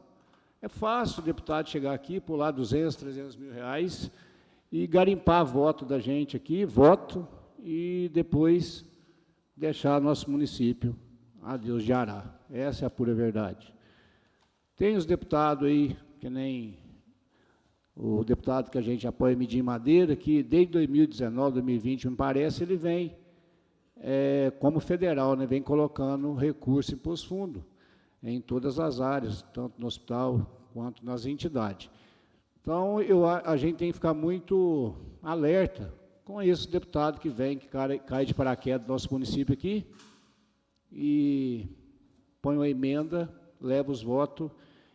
é fácil o deputado chegar aqui, pular 200, 300 mil reais e garimpar voto da gente aqui, e depois deixar nosso município a Deus de Ará. Essa é a pura verdade. Tem os deputados aí, que nem o deputado que a gente apoia, Midim Madeira, que desde 2019, 2020, me parece, ele vem como federal, né, vem colocando recurso em Poço Fundo, em todas as áreas, tanto no hospital quanto nas entidades. Então, a gente tem que ficar muito alerta com esse deputado que vem, que cai de paraquedas do nosso município aqui, e põe uma emenda, leva os votos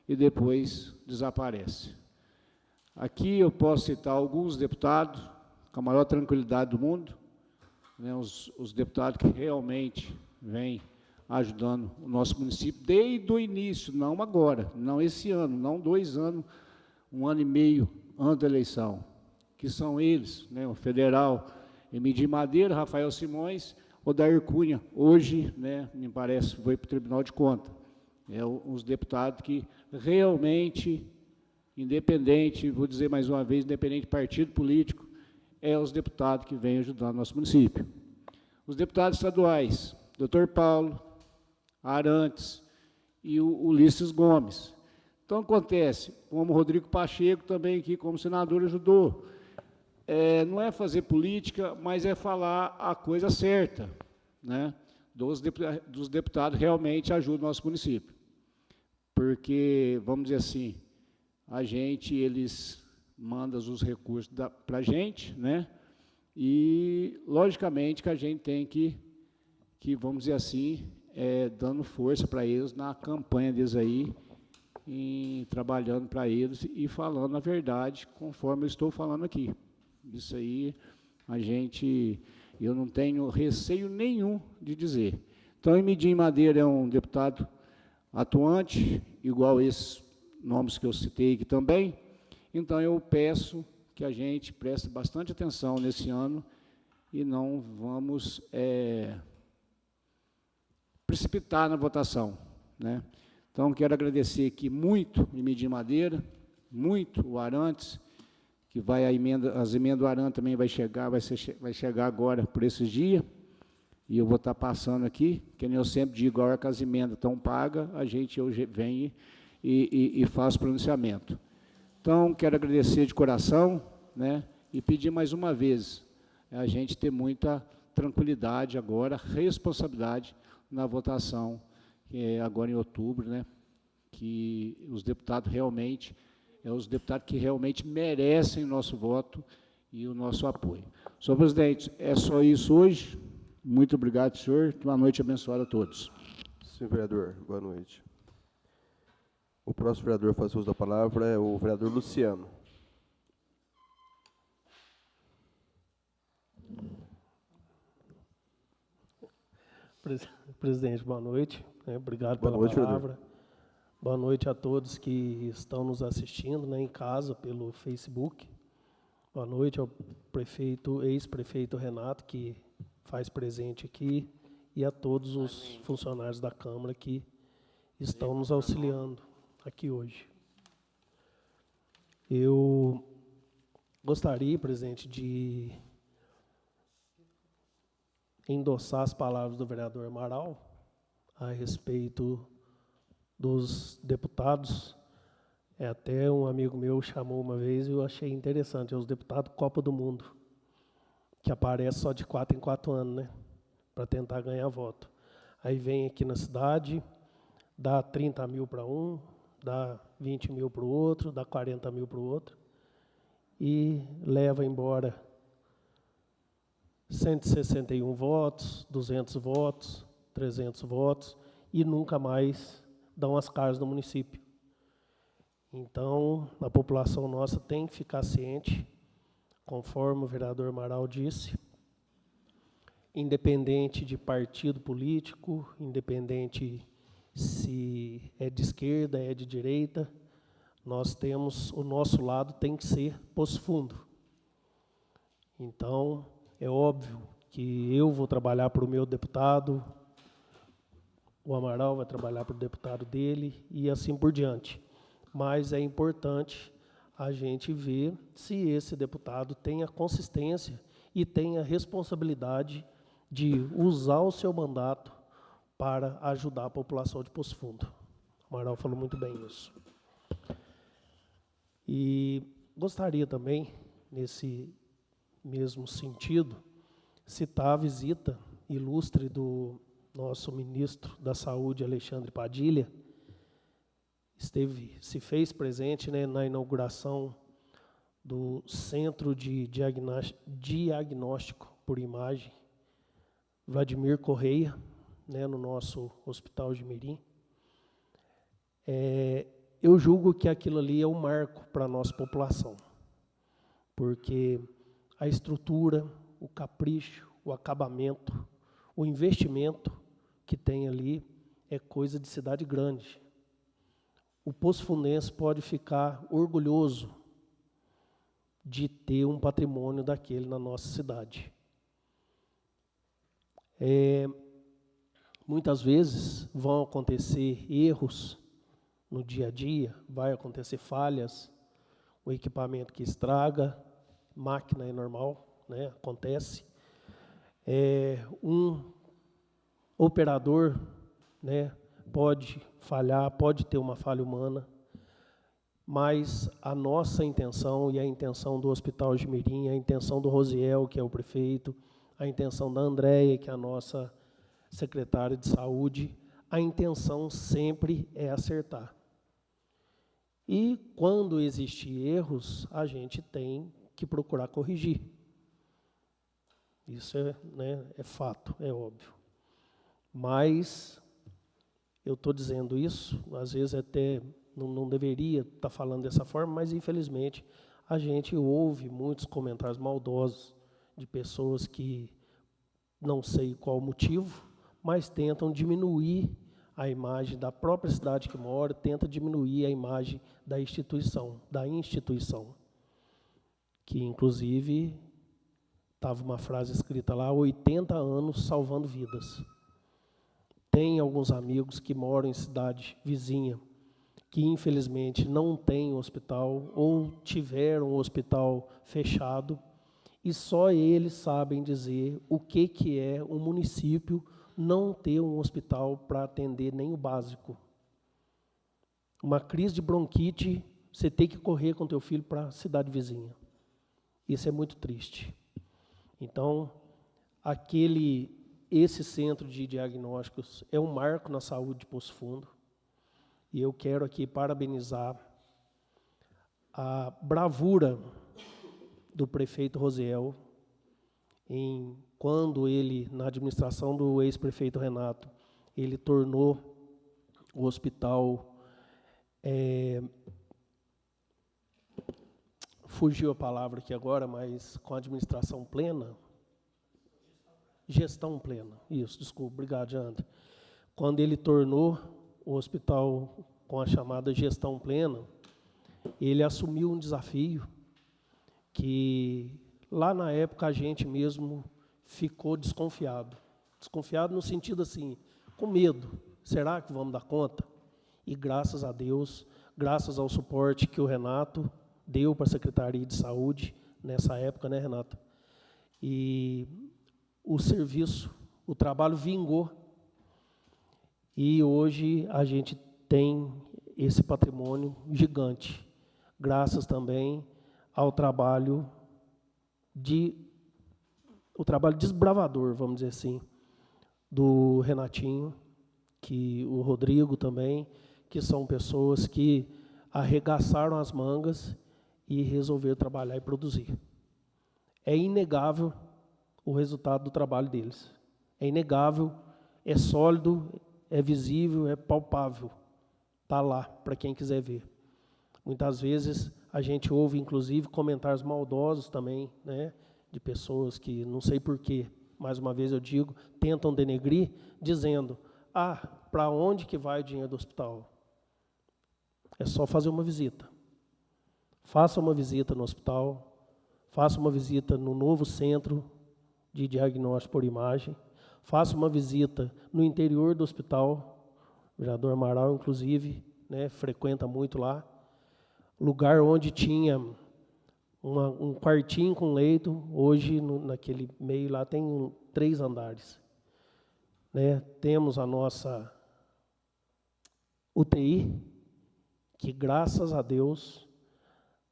e depois desaparece. Aqui eu posso citar alguns deputados, com a maior tranquilidade do mundo, né, os deputados que realmente vêm ajudando o nosso município desde o início, não agora, não esse ano, não 2 anos, 1 ano e meio antes da eleição, que são eles, né, o federal Emidir Madeira, Rafael Simões, Odair Cunha, hoje, né, me parece, foi para o Tribunal de Contas. Os deputados que realmente, independente, vou dizer mais uma vez, independente de partido político, os deputados que vêm ajudar o nosso município. Os deputados estaduais, Dr. Paulo, Arantes e o Ulisses Gomes. Então, acontece, como o Rodrigo Pacheco também aqui, como senador, ajudou. Não é fazer política, mas é falar a coisa certa, né? Dos deputados realmente ajudam o nosso município. Porque, vamos dizer assim, eles mandam os recursos para a gente, né? E, logicamente, que a gente tem que vamos dizer assim, dando força para eles na campanha deles aí, trabalhando para eles e falando a verdade, conforme eu estou falando aqui. Isso aí, eu não tenho receio nenhum de dizer. Então, Emidim Madeira é um deputado atuante, igual esses nomes que eu citei aqui também. Então, eu peço que a gente preste bastante atenção nesse ano e não vamos precipitar na votação, né? Então, quero agradecer aqui muito o Emidim Madeira, muito o Arantes, que vai as emendas do Aran também vai chegar agora por esses dias, e eu vou estar passando aqui, que nem eu sempre digo, agora que as emendas estão pagas, eu venho e faço pronunciamento. Então, quero agradecer de coração, né, e pedir mais uma vez, a gente ter muita tranquilidade agora, responsabilidade na votação, agora em outubro, né, que os deputados realmente, os deputados que realmente merecem o nosso voto e o nosso apoio. Senhor presidente, é só isso hoje. Muito obrigado, senhor. Uma noite abençoada a todos. Senhor vereador, boa noite. O próximo vereador a fazer uso da palavra é o vereador Luciano. Presidente, boa noite. Obrigado pela palavra. Vereador. Boa noite a todos que estão nos assistindo, né, em casa, pelo Facebook. Boa noite ao ex-prefeito Renato, que faz presente aqui, e a todos os funcionários da Câmara que estão nos auxiliando aqui hoje. Eu gostaria, presidente, de endossar as palavras do vereador Amaral a respeito dos deputados. Até um amigo meu chamou uma vez e eu achei interessante, os deputados Copa do Mundo, que aparece só de 4 em 4 anos, né, para tentar ganhar voto. Aí vem aqui na cidade, dá 30 mil para um, dá 20 mil para o outro, dá 40 mil para o outro, e leva embora 161 votos, 200 votos, 300 votos, e nunca mais dão as caras no município. Então, a população nossa tem que ficar ciente, conforme o vereador Amaral disse, independente de partido político, independente se é de esquerda, é de direita, nós temos, o nosso lado tem que ser Poço Fundo. Então, é óbvio que eu vou trabalhar para o meu deputado, o Amaral vai trabalhar para o deputado dele e assim por diante. Mas é importante a gente ver se esse deputado tem a consistência e tem a responsabilidade de usar o seu mandato para ajudar a população de Poço Fundo. O Amaral falou muito bem isso. E gostaria também, nesse mesmo sentido, citar a visita ilustre do nosso ministro da Saúde, Alexandre Padilha. Se fez presente, né, na inauguração do Centro de Diagnóstico por Imagem, Vladimir Correia, né, no nosso Hospital de Mirim. Eu julgo que aquilo ali é um marco para a nossa população, porque a estrutura, o capricho, o acabamento, o investimento que tem ali é coisa de cidade grande. O Poço Fundense pode ficar orgulhoso de ter um patrimônio daquele na nossa cidade. Muitas vezes vão acontecer erros no dia a dia, vai acontecer falhas, o equipamento que estraga, máquina é normal, né, acontece. Um operador, né, pode falhar, pode ter uma falha humana, mas a nossa intenção e a intenção do Hospital de Mirim, a intenção do Rosiel, que é o prefeito, a intenção da Andréia, que é a nossa secretária de saúde, a intenção sempre é acertar. E quando existem erros, a gente tem que procurar corrigir. Isso é fato, é óbvio. Mas eu estou dizendo isso, às vezes até não deveria estar falando dessa forma, mas infelizmente a gente ouve muitos comentários maldosos de pessoas que não sei qual o motivo, mas tentam diminuir a imagem da própria cidade que mora, tenta diminuir a imagem da instituição, que inclusive estava uma frase escrita lá, 80 anos salvando vidas. Tem alguns amigos que moram em cidade vizinha, que infelizmente não tem hospital ou tiveram o hospital fechado, e só eles sabem dizer o que é um município não ter um hospital para atender nem o básico. Uma crise de bronquite, você tem que correr com teu filho para a cidade vizinha. Isso é muito triste. Então, esse centro de diagnósticos é um marco na saúde de Poço Fundo, e eu quero aqui parabenizar a bravura do prefeito Rosiel, quando ele, na administração do ex-prefeito Renato, ele tornou o hospital, fugiu a palavra aqui agora, mas com a administração plena, gestão plena, isso, desculpa, obrigado, Jandro. Quando ele tornou o hospital com a chamada gestão plena, ele assumiu um desafio que, lá na época, a gente mesmo ficou desconfiado. Desconfiado no sentido assim, com medo. Será que vamos dar conta? E graças a Deus, graças ao suporte que o Renato deu para a Secretaria de Saúde, nessa época, né, Renato? E o serviço, o trabalho vingou. E hoje a gente tem esse patrimônio gigante, graças também ao trabalho desbravador, vamos dizer assim, do Renatinho, que o Rodrigo também, que são pessoas que arregaçaram as mangas e resolveram trabalhar e produzir. É inegável o resultado do trabalho deles. É inegável, é sólido, é visível, é palpável. Está lá para quem quiser ver. Muitas vezes a gente ouve, inclusive, comentários maldosos também, né, de pessoas que, não sei porquê, mais uma vez eu digo, tentam denegrir, dizendo, para onde que vai o dinheiro do hospital? É só fazer uma visita. Faça uma visita no hospital, faça uma visita no novo centro de diagnóstico por imagem, faça uma visita no interior do hospital, o vereador Amaral, inclusive, né, frequenta muito lá, lugar onde tinha um quartinho com leito, hoje naquele meio lá tem 3 andares. Né? Temos a nossa UTI, que graças a Deus,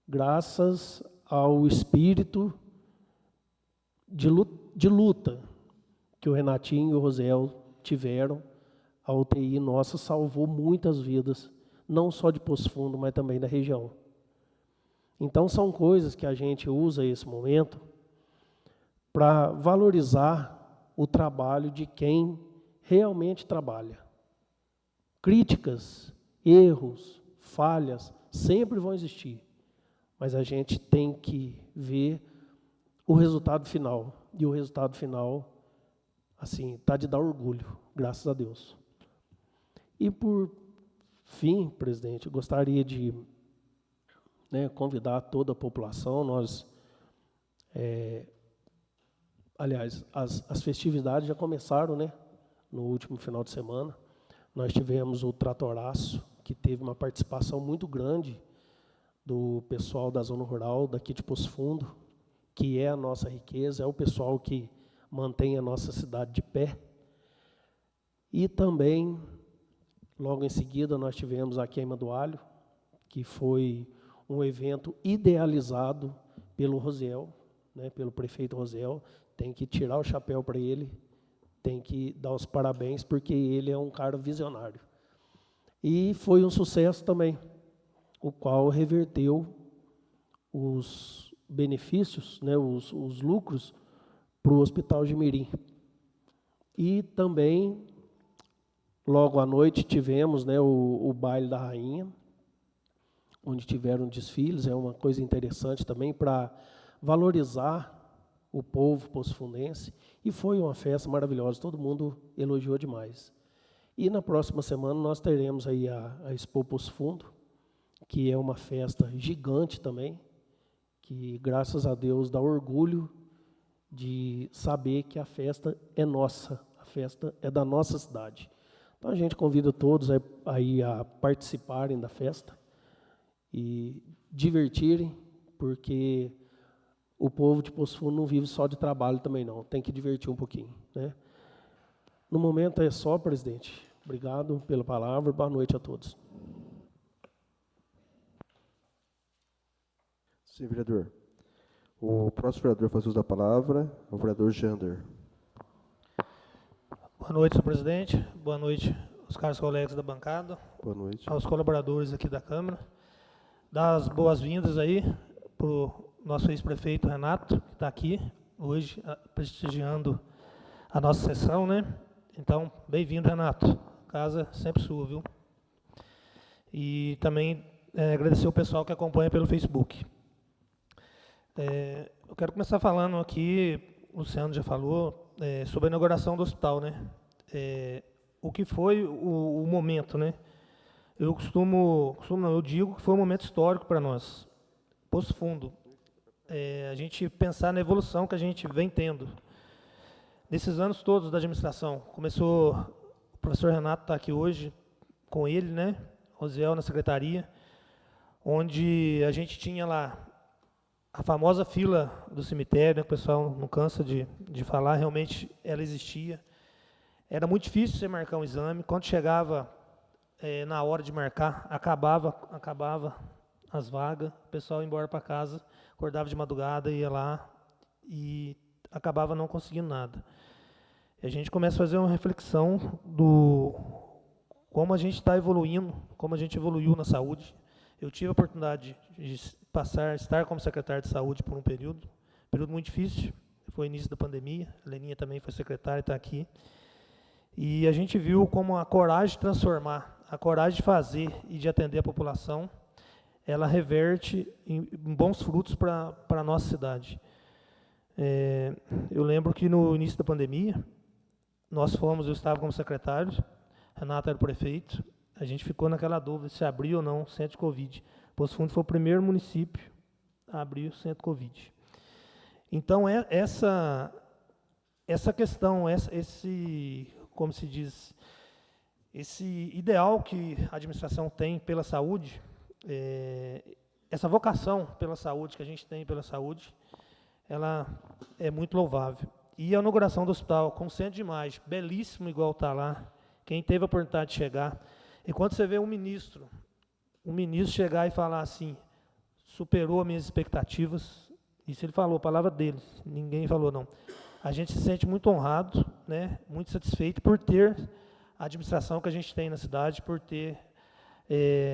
graças ao espírito de luta que o Renatinho e o Rosiel tiveram, a UTI nossa salvou muitas vidas, não só de Poço Fundo, mas também da região. Então, são coisas que a gente usa esse momento para valorizar o trabalho de quem realmente trabalha. Críticas, erros, falhas, sempre vão existir, mas a gente tem que ver o resultado final, e o resultado final, assim, está de dar orgulho, graças a Deus. E, por fim, presidente, eu gostaria de convidar toda a população. Nós, aliás, as festividades já começaram, né? No último final de semana. Nós tivemos o Tratoraço, que teve uma participação muito grande do pessoal da zona rural, daqui de Poço Fundo, que é a nossa riqueza, é o pessoal que mantém a nossa cidade de pé. E também, logo em seguida, nós tivemos a Queima do Alho, que foi um evento idealizado pelo Rosiel, né, pelo prefeito Rosiel. Tem que tirar o chapéu para ele, tem que dar os parabéns, porque ele é um cara visionário. E foi um sucesso também, o qual reverteu os benefícios, né, os lucros, para o Hospital de Mirim. E também, logo à noite, tivemos, né, o Baile da Rainha, onde tiveram desfiles. É uma coisa interessante também para valorizar o povo poço-fundense, e foi uma festa maravilhosa, todo mundo elogiou demais. E na próxima semana nós teremos aí a Expo Poço Fundo, que é uma festa gigante também, que graças a Deus dá orgulho de saber que a festa é nossa, a festa é da nossa cidade. Então a gente convida todos aí a participarem da festa e divertirem, porque o povo de Poço Fundo não vive só de trabalho também não, tem que divertir um pouquinho, né? No momento é só, presidente. Obrigado pela palavra, boa noite a todos. Sim, vereador. O próximo vereador faz uso da palavra é o vereador Jander. Boa noite, senhor presidente. Boa noite aos caros colegas da bancada. Boa noite. Aos colaboradores aqui da Câmara. Dar as boas-vindas aí para o nosso ex-prefeito Renato, que está aqui hoje prestigiando a nossa sessão, né? Então, bem-vindo, Renato. Casa sempre sua, viu? E também agradecer o pessoal que acompanha pelo Facebook. Eu quero começar falando aqui, o Luciano já falou, sobre a inauguração do hospital, né? O que foi o momento, né? Eu eu digo que foi um momento histórico para nós. Poço Fundo. A gente pensar na evolução que a gente vem tendo. Nesses anos todos da administração, começou, o professor Renato está aqui hoje, com ele, né? Rosiel na secretaria, onde a gente tinha lá a famosa fila do cemitério, né, que o pessoal não cansa de falar, realmente ela existia. Era muito difícil você marcar um exame. Quando chegava na hora de marcar, acabava as vagas, o pessoal ia embora para casa, acordava de madrugada, ia lá e acabava não conseguindo nada. E a gente começa a fazer uma reflexão do como a gente está evoluindo, como a gente evoluiu na saúde. Eu tive a oportunidade de estar como secretário de saúde por um período muito difícil. foi o início da pandemia, a Leninha também foi secretária, está aqui. E a gente viu como a coragem de transformar, a coragem de fazer e de atender a população, ela reverte em bons frutos para a nossa cidade. Eu lembro que no início da pandemia, eu estava como secretário, Renato era o prefeito, a gente ficou naquela dúvida se abrir ou não o centro de Covid. Poço Fundo foi o primeiro município a abrir o centro de Covid. Então, essa questão, como se diz, esse ideal que a administração tem pela saúde, essa vocação pela saúde que a gente tem pela saúde, ela é muito louvável. E a inauguração do hospital, com centro de imagem, belíssimo igual está lá, quem teve a oportunidade de chegar, e quando você vê um ministro chegar e falar assim, superou as minhas expectativas, isso ele falou, a palavra dele, ninguém falou não. A gente se sente muito honrado, né, muito satisfeito por ter a administração que a gente tem na cidade, por ter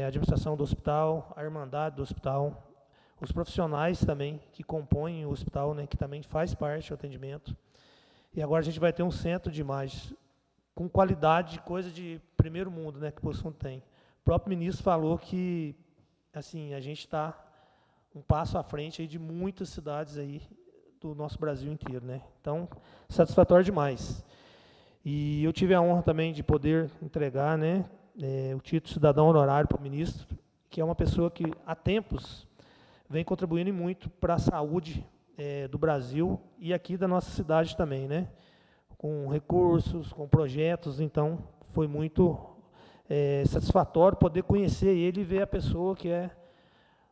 a administração do hospital, a irmandade do hospital, os profissionais também que compõem o hospital, né, que também faz parte do atendimento. E agora a gente vai ter um centro de imagens com qualidade, coisa de primeiro mundo, né, que o Poço Fundo tem. O próprio ministro falou que assim, a gente está um passo à frente aí de muitas cidades aí do nosso Brasil inteiro, né? Então, satisfatório demais. E eu tive a honra também de poder entregar, né, o título de cidadão honorário para o ministro, que é uma pessoa que há tempos vem contribuindo muito para a saúde do Brasil e aqui da nossa cidade também, né? Com recursos, com projetos, então foi muito satisfatório poder conhecer ele e ver a pessoa que é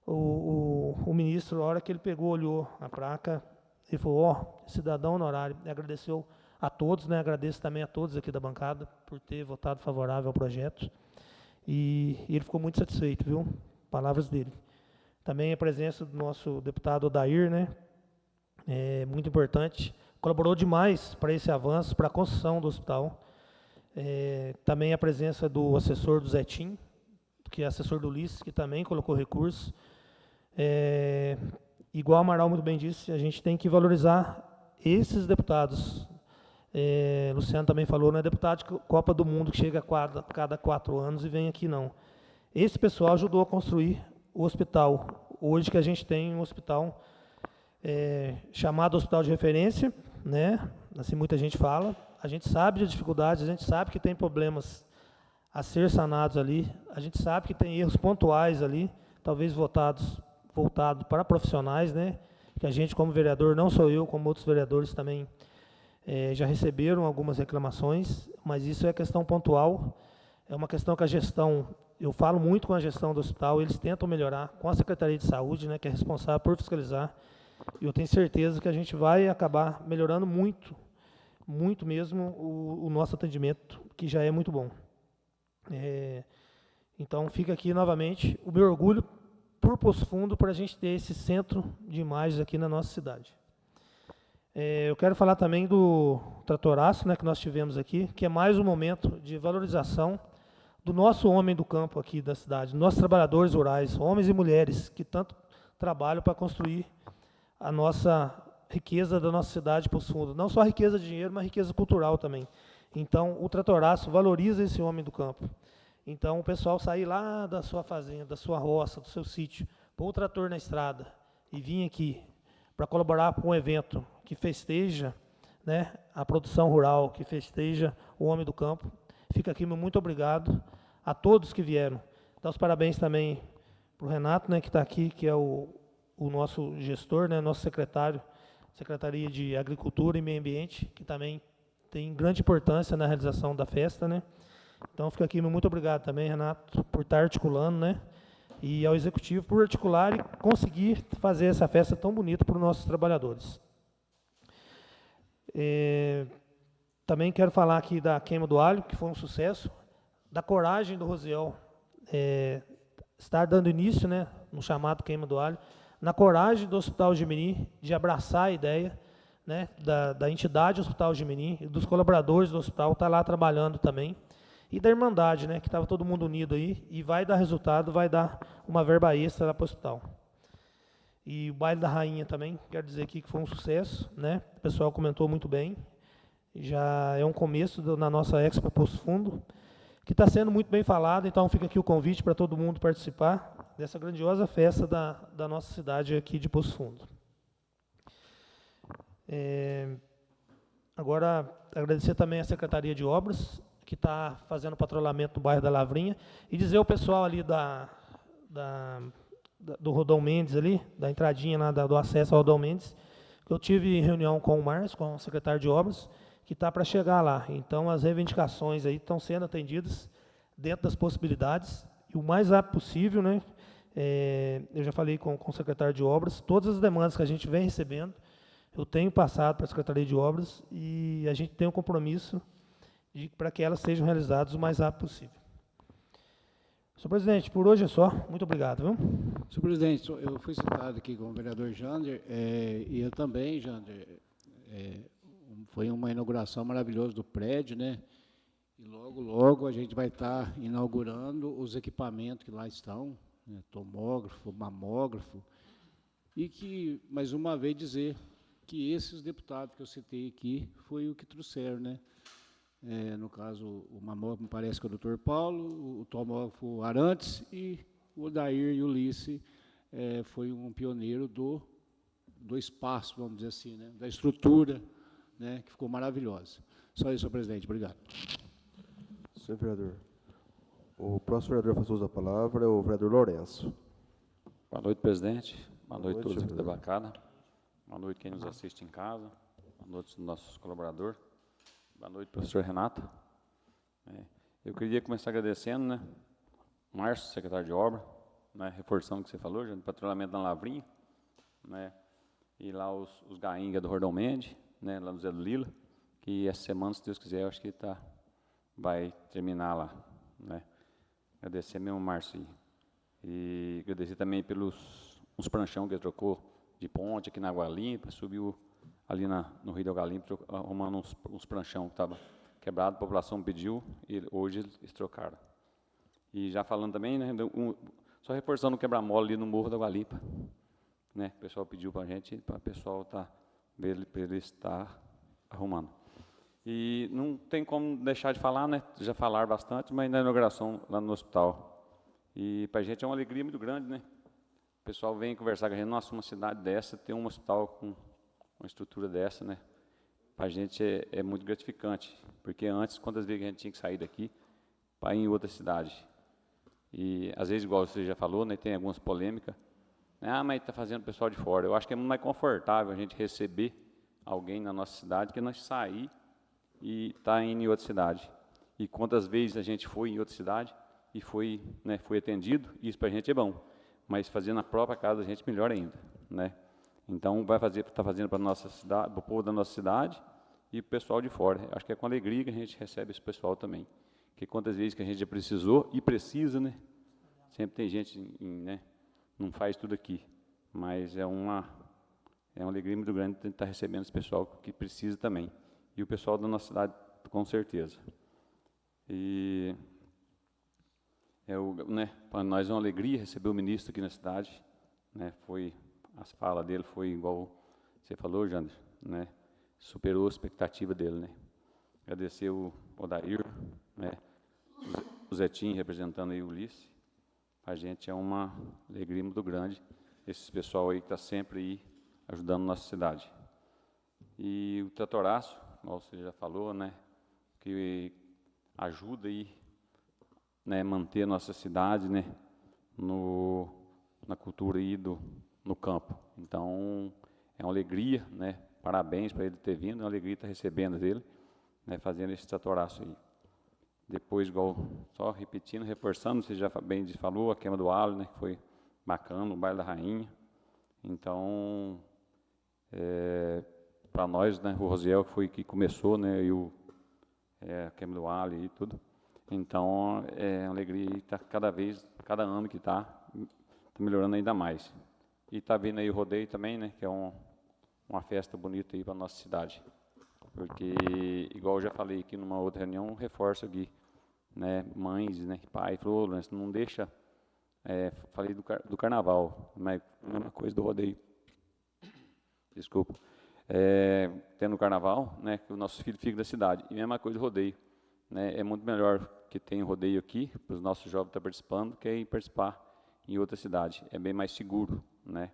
o ministro. A hora que ele pegou, olhou a placa, ele falou, cidadão honorário, e agradeceu a todos, né? Agradeço também a todos aqui da bancada por ter votado favorável ao projeto, e ele ficou muito satisfeito, viu? Palavras dele. Também a presença do nosso deputado Odair, né? Muito importante, colaborou demais para esse avanço, para a construção do hospital. Também a presença do assessor do Zetim, que é assessor do Ulisses, que também colocou recursos. Igual o Amaral muito bem disse, a gente tem que valorizar esses deputados. Luciano também falou, não é deputado de Copa do Mundo que chega a cada 4 anos e vem aqui, não. Esse pessoal ajudou a construir o hospital. Hoje que a gente tem um hospital chamado Hospital de Referência, né? Assim muita gente fala, a gente sabe de dificuldades, a gente sabe que tem problemas a ser sanados ali, a gente sabe que tem erros pontuais ali, talvez voltado para profissionais, né? Que a gente, como vereador, não sou eu, como outros vereadores também já receberam algumas reclamações, mas isso é questão pontual, é uma questão que a gestão, eu falo muito com a gestão do hospital, eles tentam melhorar com a Secretaria de Saúde, né, que é responsável por fiscalizar, e eu tenho certeza que a gente vai acabar melhorando muito, muito mesmo o nosso atendimento, que já é muito bom. Então, fica aqui novamente o meu orgulho por Poço Fundo, para a gente ter esse centro de imagens aqui na nossa cidade. Eu quero falar também do tratoraço, né, que nós tivemos aqui, que é mais um momento de valorização do nosso homem do campo aqui da cidade, nossos trabalhadores rurais, homens e mulheres, que tanto trabalham para construir a nossa riqueza da nossa cidade, Poço Fundo. Não só a riqueza de dinheiro, mas a riqueza cultural também. Então, o tratoraço valoriza esse homem do campo. Então, o pessoal sair lá da sua fazenda, da sua roça, do seu sítio, pôr o trator na estrada e vir aqui para colaborar com um evento que festeja, né, a produção rural, que festeja o homem do campo. Fica aqui meu muito obrigado a todos que vieram. Dar os parabéns também para o Renato, né, que está aqui, que é o nosso gestor, né, nosso secretário, Secretaria de Agricultura e Meio Ambiente, que também tem grande importância na realização da festa, né. Então, fica aqui meu muito obrigado também, Renato, por estar articulando, né, e ao Executivo por articular e conseguir fazer essa festa tão bonita para os nossos trabalhadores. Também quero falar aqui da queima do alho, que foi um sucesso, da coragem do Rosiel estar dando início, né, no chamado queima do alho, na coragem do Hospital Gemini de abraçar a ideia, né, da entidade Hospital Gemini e dos colaboradores do hospital, estar lá trabalhando também, e da Irmandade, né, que estava todo mundo unido aí, e vai dar resultado, vai dar uma verba extra lá para o hospital. E o Baile da Rainha também, quero dizer aqui que foi um sucesso, né? O pessoal comentou muito bem. Já é um começo na nossa Expo Poço Fundo, que está sendo muito bem falado, então fica aqui o convite para todo mundo participar dessa grandiosa festa da nossa cidade aqui de Poço Fundo. Agora, agradecer também à Secretaria de Obras, que está fazendo patrulhamento no bairro da Lavrinha, e dizer ao pessoal ali do Rodão Mendes, ali, da entradinha lá do acesso ao Rodão Mendes, que eu tive reunião com o Márcio, com o secretário de Obras, que está para chegar lá. Então, as reivindicações aí estão sendo atendidas dentro das possibilidades, e o mais rápido possível, né? Eu já falei com o secretário de Obras, todas as demandas que a gente vem recebendo, eu tenho passado para a Secretaria de Obras, e a gente tem um compromisso para que elas sejam realizadas o mais rápido possível. Senhor presidente, por hoje é só. Muito obrigado. Viu? Senhor presidente, eu fui citado aqui com o vereador Jander, e eu também, Jander, foi uma inauguração maravilhosa do prédio, né? E logo, logo a gente vai estar inaugurando os equipamentos que lá estão, né? Tomógrafo, mamógrafo, e que, mais uma vez, dizer que esses deputados que eu citei aqui foi o que trouxeram, né? No caso, o mamógrafo parece que é o doutor Paulo, o tomógrafo Arantes, e o Odair e o Ulisses foi um pioneiro do espaço, vamos dizer assim, né? Da estrutura, né? Que ficou maravilhosa. Só isso, senhor presidente. Obrigado. Senhor vereador. O próximo vereador a fazer uso da palavra é o vereador Lourenço. Boa noite, presidente. Boa noite a todos aqui da bancada. Boa noite quem nos assiste em casa. Boa noite aos nossos colaboradores. Boa noite, professor Renato. Eu queria começar agradecendo, né, Márcio, secretário de obra, né, reforçando o que você falou, já, de patrulhamento na Lavrinha, né, e lá os Gainga do Rodão Mendes, né, lá no Zé do Lila, que essa semana, se Deus quiser, eu acho que vai terminar lá, né. Agradecer mesmo, Márcio, e agradecer também pelos uns pranchão que ele trocou de ponte aqui na Água Limpa, subiu ali no Rio do Água Limpa, arrumando uns pranchão que estava quebrado, a população pediu, e hoje eles trocaram. E já falando também, né, só reforçando o quebra-mola ali no Morro da Água Limpa, né, o pessoal pediu para a gente, para o pessoal ele estar arrumando. E não tem como deixar de falar, né, já falaram bastante, mas na inauguração lá no hospital. E para a gente é uma alegria muito grande, né, o pessoal vem conversar com a gente, nossa, uma cidade dessa, tem um hospital com uma estrutura dessa, né? Para a gente é muito gratificante, porque antes, quantas vezes a gente tinha que sair daqui para ir em outra cidade? E, às vezes, igual você já falou, né, tem algumas polêmicas, né, mas está fazendo o pessoal de fora. Eu acho que é muito mais confortável a gente receber alguém na nossa cidade que nós sair e estar indo em outra cidade. E quantas vezes a gente foi em outra cidade e foi atendido, isso para a gente é bom, mas fazer na própria casa a gente melhor ainda, né? Então, está fazendo para a nossa cidade, para o povo da nossa cidade e para o pessoal de fora. Acho que é com alegria que a gente recebe esse pessoal também. Porque quantas vezes que a gente já precisou e precisa, né? Sempre tem gente, né? Não faz tudo aqui. Mas é uma alegria muito grande estar recebendo esse pessoal que precisa também. E o pessoal da nossa cidade, com certeza. E né, para nós é uma alegria receber o ministro aqui na cidade, né? As falas dele foi igual você falou, Jander, né? Superou a expectativa dele, né? Agradecer o Odair, né? O Zetinho representando aí o Ulisses. A gente é uma alegria muito grande esse pessoal aí que está sempre aí ajudando a nossa cidade. E o Tratoraço, como você já falou, né? Que ajuda aí, né? Manter a nossa cidade, né? Na cultura aí no campo. Então, é uma alegria, né? Parabéns para ele ter vindo, é uma alegria estar recebendo ele, né? Fazendo esse tratoraço aí. Depois, igual, só repetindo, reforçando, você já bem falou, a queima do alho, né? Que foi bacana, o baile da rainha. Então, para nós, né? O Rosiel foi que começou, né? E a queima do alho e tudo. Então, é uma alegria estar cada ano que está melhorando ainda mais. E está vindo aí o rodeio também, né, que é uma festa bonita aí para a nossa cidade. Porque, igual eu já falei aqui numa outra reunião, reforço aqui, né, mães, né, pai, falou, não deixa Falei do carnaval, mas mesma coisa do rodeio. Desculpa. Tendo o carnaval, né, que o nosso filho fica da cidade. E mesma coisa do rodeio. Né, é muito melhor que tenha rodeio aqui, para os nossos jovens estar participando, que ir participar em outra cidade. É bem mais seguro. Né?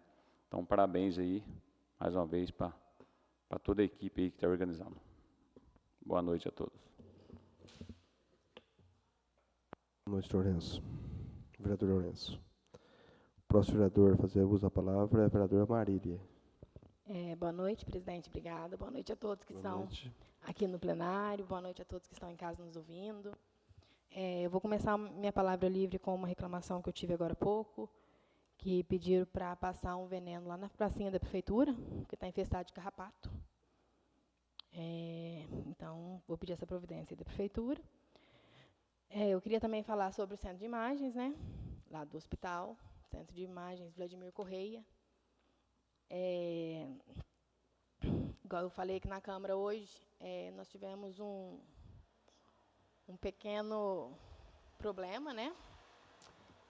Então, parabéns aí, mais uma vez, para toda a equipe aí que está organizando. Boa noite a todos. Boa noite, Lourenço. Vereador Lourenço. O próximo vereador a fazer uso da palavra é a vereadora Marília. Boa noite, presidente. Obrigada. Boa noite a todos que estão aqui no plenário. Boa noite a todos que estão em casa nos ouvindo. Eu vou começar minha palavra livre com uma reclamação que eu tive agora há pouco, que pediram para passar um veneno lá na pracinha da prefeitura, que está infestado de carrapato. Então, vou pedir essa providência da prefeitura. Eu queria também falar sobre o centro de imagens, né, lá do hospital, centro de imagens Vladimir Correia. Igual eu falei aqui na Câmara hoje, nós tivemos um pequeno problema, né,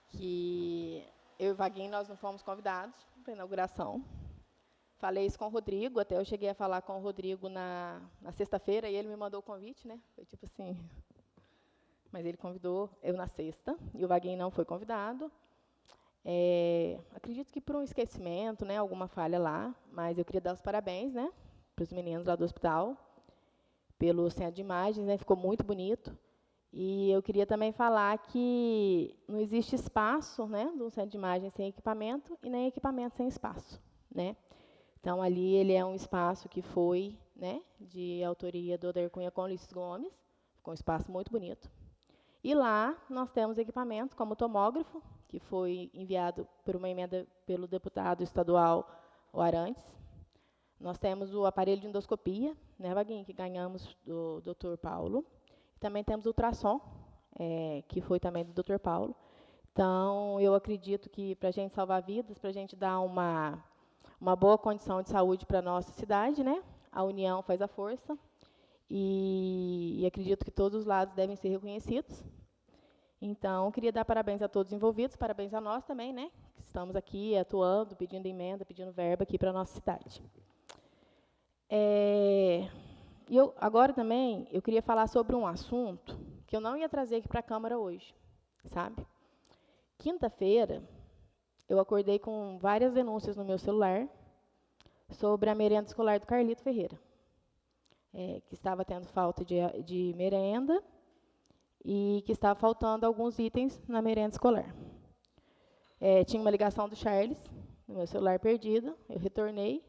que eu e o Vaguinho, nós não fomos convidados para a inauguração. Falei isso com o Rodrigo, até eu cheguei a falar com o Rodrigo na sexta-feira, e ele me mandou o convite, né, foi tipo assim... Mas ele convidou eu na sexta, e o Vaguinho não foi convidado. Acredito que por um esquecimento, né, alguma falha lá, mas eu queria dar os parabéns, né, para os meninos lá do hospital, pelo centro de imagens, né, ficou muito bonito. E eu queria também falar que não existe espaço, né, de um centro de imagens sem equipamento e nem equipamento sem espaço, né. Então, ali ele é um espaço que foi, né, de autoria do Oder Cunha com Ulisses Gomes, ficou um espaço muito bonito. E lá nós temos equipamentos como o tomógrafo, que foi enviado por uma emenda pelo deputado estadual o Arantes. Nós temos o aparelho de endoscopia, né, Vaguinho, que ganhamos do Dr. Paulo. Também temos o ultrassom, que foi também do Dr. Paulo. Então, eu acredito que para a gente salvar vidas, para a gente dar uma boa condição de saúde para a nossa cidade, né, a união faz a força. E acredito que todos os lados devem ser reconhecidos. Então, queria dar parabéns a todos os envolvidos, parabéns a nós também, né, que estamos aqui atuando, pedindo emenda, pedindo verba aqui para a nossa cidade. E agora também, eu queria falar sobre um assunto que eu não ia trazer aqui para a Câmara hoje, sabe? Quinta-feira, eu acordei com várias denúncias no meu celular sobre a merenda escolar do Carlito Ferreira. Que estava tendo falta de merenda e que estava faltando alguns itens na merenda escolar. Tinha uma ligação do Charles, no meu celular perdido, eu retornei,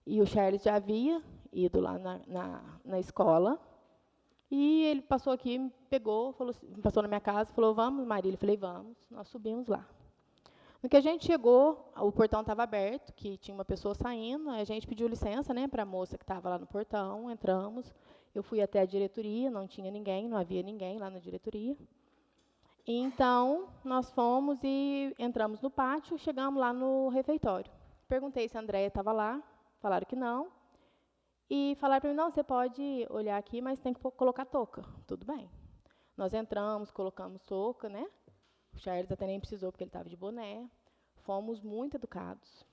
e o Charles já havia ido lá na escola, e ele passou aqui, me pegou, passou na minha casa, falou, vamos, Marília? Eu falei, vamos, nós subimos lá. No que a gente chegou, o portão estava aberto, que tinha uma pessoa saindo, a gente pediu licença, né, para a moça que estava lá no portão, entramos, eu fui até a diretoria, não tinha ninguém, não havia ninguém lá na diretoria. Então, nós fomos e entramos no pátio, chegamos lá no refeitório. Perguntei se a Andréia estava lá, falaram que não, e falaram para mim, não, você pode olhar aqui, mas tem que colocar touca. Tudo bem. Nós entramos, colocamos touca, né? O Charles até nem precisou, porque ele estava de boné. Fomos muito educados.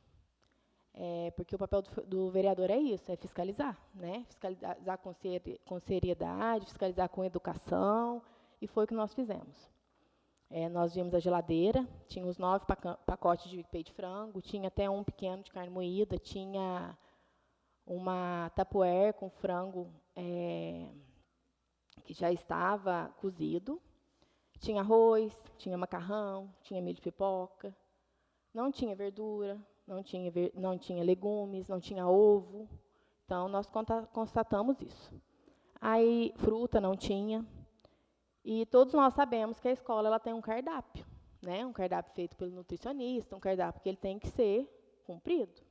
Porque o papel do vereador é isso, é fiscalizar, né? Fiscalizar com seriedade, fiscalizar com educação, e foi o que nós fizemos. Nós vimos a geladeira, tinha os 9 pacotes de peito de frango, tinha até um pequeno de carne moída, tinha uma tupperware com frango que já estava cozido, tinha arroz, tinha macarrão, tinha milho de pipoca, não tinha verdura, não tinha legumes, não tinha ovo. Então, nós constatamos isso. Aí, fruta não tinha. E todos nós sabemos que a escola ela tem um cardápio, né? Um cardápio feito pelo nutricionista, um cardápio que ele tem que ser cumprido.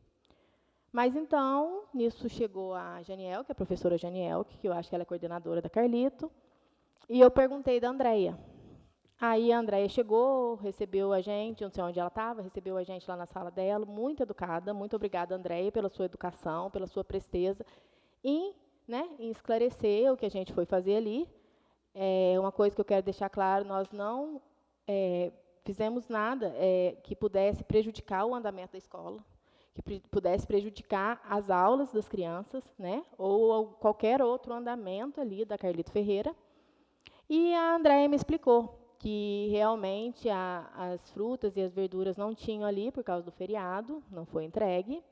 Mas, então, nisso chegou a Janiel, que é a professora Janiel, que eu acho que ela é coordenadora da Carlito, e eu perguntei da Andréia. Aí a Andréia chegou, recebeu a gente, não sei onde ela estava, recebeu a gente lá na sala dela, muito educada. Muito obrigada, Andréia, pela sua educação, pela sua presteza, em esclarecer o que a gente foi fazer ali. Uma coisa que eu quero deixar claro, nós não fizemos nada que pudesse prejudicar o andamento da escola, que pudesse prejudicar as aulas das crianças, né, ou qualquer outro andamento ali da Carlito Ferreira. E a Andréia me explicou que realmente as frutas e as verduras não tinham ali por causa do feriado, não foi entregue,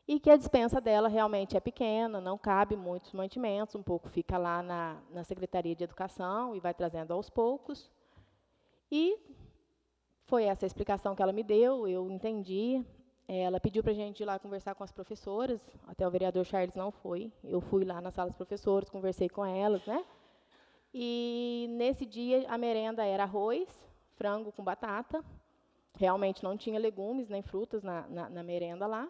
e que a despensa dela realmente é pequena, não cabe muitos mantimentos, um pouco fica lá na Secretaria de Educação e vai trazendo aos poucos. E foi essa a explicação que ela me deu, eu entendi. Ela pediu para a gente ir lá conversar com as professoras, até o vereador Charles não foi. Eu fui lá na sala dos professores, conversei com elas, né? E, nesse dia, a merenda era arroz, frango com batata. Realmente não tinha legumes nem frutas na merenda lá.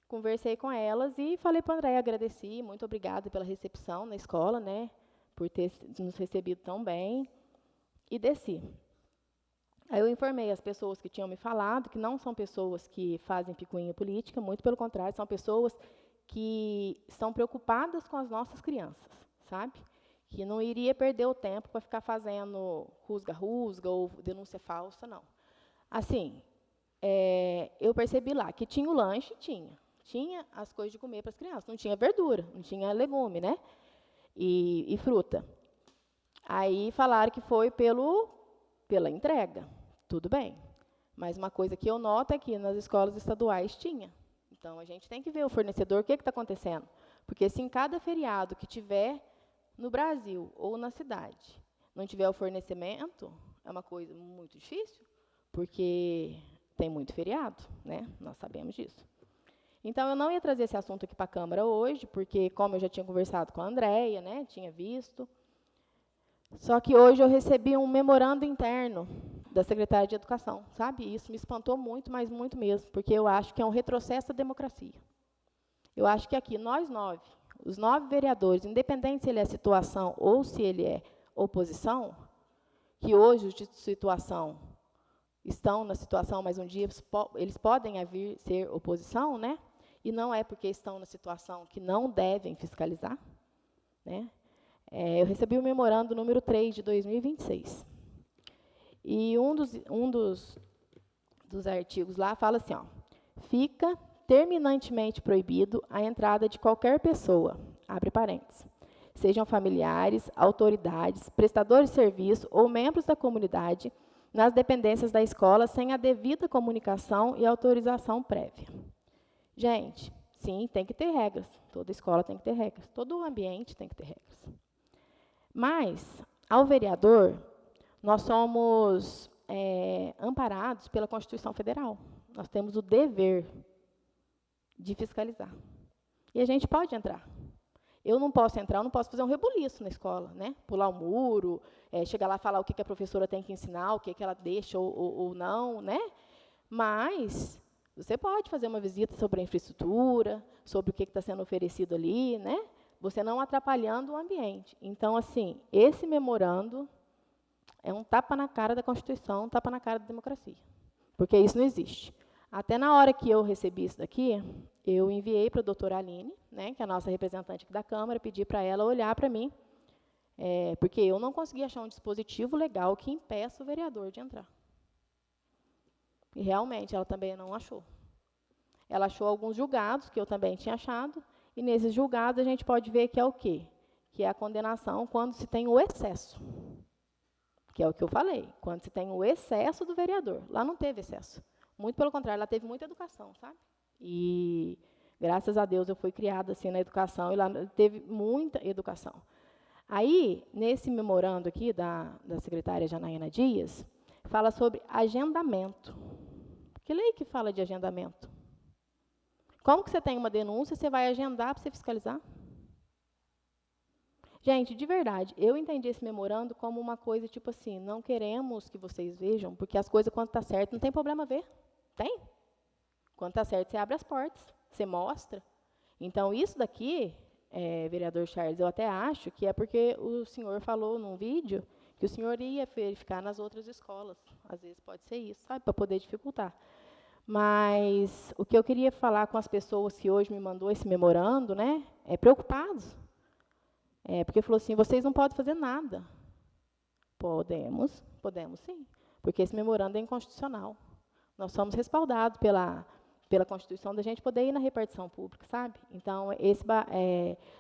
Conversei com elas e falei para a Andréia, agradeci, muito obrigada pela recepção na escola, né? Por ter nos recebido tão bem. E desci. Aí eu informei as pessoas que tinham me falado que não são pessoas que fazem picuinha política, muito pelo contrário, são pessoas que estão preocupadas com as nossas crianças, sabe? Que não iria perder o tempo para ficar fazendo rusga-rusga ou denúncia falsa, não. Assim, eu percebi lá que tinha o lanche, tinha as coisas de comer para as crianças, não tinha verdura, não tinha legume, né? E fruta. Aí falaram que foi pela entrega. Tudo bem. Mas uma coisa que eu noto é que nas escolas estaduais tinha. Então, a gente tem que ver o fornecedor, o que está acontecendo. Porque se em cada feriado que tiver no Brasil ou na cidade não tiver o fornecimento, é uma coisa muito difícil, porque tem muito feriado, né? Nós sabemos disso. Então, eu não ia trazer esse assunto aqui para a Câmara hoje, porque, como eu já tinha conversado com a Andréia, né, tinha visto. Só que hoje eu recebi um memorando interno da secretária de Educação, sabe? E isso me espantou muito, mas muito mesmo, porque eu acho que é um retrocesso da democracia. Eu acho que aqui, nós 9, os 9 vereadores, independente se ele é situação ou se ele é oposição, que hoje os de situação estão na situação, mas um dia eles podem vir ser oposição, né? E não é porque estão na situação que não devem fiscalizar, né? Eu recebi o memorando número 3 de 2026. E um dos artigos lá fala assim, ó, fica terminantemente proibido a entrada de qualquer pessoa, abre parênteses, sejam familiares, autoridades, prestadores de serviço ou membros da comunidade, nas dependências da escola sem a devida comunicação e autorização prévia. Gente, sim, tem que ter regras. Toda escola tem que ter regras. Todo ambiente tem que ter regras. Mas, ao vereador, nós somos amparados pela Constituição Federal. Nós temos o dever de fiscalizar. E a gente pode entrar. Eu não posso entrar, eu não posso fazer um rebuliço na escola, né? Pular o muro, chegar lá e falar o que a professora tem que ensinar, o que ela deixa ou não, né? Mas você pode fazer uma visita sobre a infraestrutura, sobre o que está sendo oferecido ali, né? Você não atrapalhando o ambiente. Então, assim, esse memorando é um tapa na cara da Constituição, um tapa na cara da democracia. Porque isso não existe. Até na hora que eu recebi isso daqui, eu enviei para a doutora Aline, né, que é a nossa representante aqui da Câmara, pedi para ela olhar para mim, porque eu não consegui achar um dispositivo legal que impeça o vereador de entrar. E, realmente, ela também não achou. Ela achou alguns julgados, que eu também tinha achado, e, nesses julgados, a gente pode ver que é o quê? Que é a condenação quando se tem o excesso. Que é o que eu falei, quando se tem o excesso do vereador. Lá não teve excesso. Muito pelo contrário, ela teve muita educação, sabe? E, graças a Deus, eu fui criada assim na educação, e lá teve muita educação. Aí, nesse memorando aqui da secretária Janaína Dias, fala sobre agendamento. Que lei que fala de agendamento? Como que você tem uma denúncia, você vai agendar para você fiscalizar? Gente, de verdade, eu entendi esse memorando como uma coisa tipo assim, não queremos que vocês vejam, porque as coisas, quando está certo, não tem problema ver. Tem? Quando está certo, você abre as portas, você mostra. Então, isso daqui, vereador Charles, eu até acho que é porque o senhor falou num vídeo que o senhor ia verificar nas outras escolas. Às vezes pode ser isso, sabe, para poder dificultar. Mas o que eu queria falar com as pessoas que hoje me mandou esse memorando, né, preocupados. Porque falou assim, vocês não podem fazer nada. Podemos sim. porque esse memorando é inconstitucional. Nós somos respaldados pela Constituição da gente poder ir na repartição pública, sabe? Então,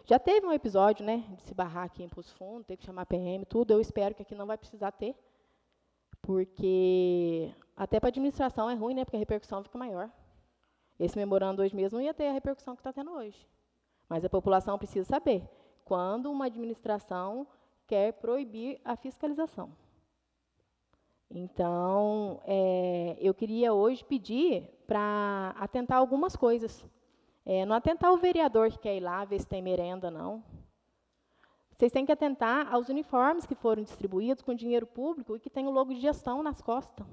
já teve um episódio, né, de se barrar aqui em Poço Fundo, ter que chamar PM, tudo. Eu espero que aqui não vai precisar ter, porque até para a administração é ruim, né, porque a repercussão fica maior. Esse memorando hoje mesmo não ia ter a repercussão que está tendo hoje. Mas a população precisa saber quando uma administração quer proibir a fiscalização. Então, eu queria hoje pedir para atentar algumas coisas. Não atentar o vereador que quer ir lá ver se tem merenda, não. Vocês têm que atentar aos uniformes que foram distribuídos com dinheiro público e que tem o logo de gestão nas costas.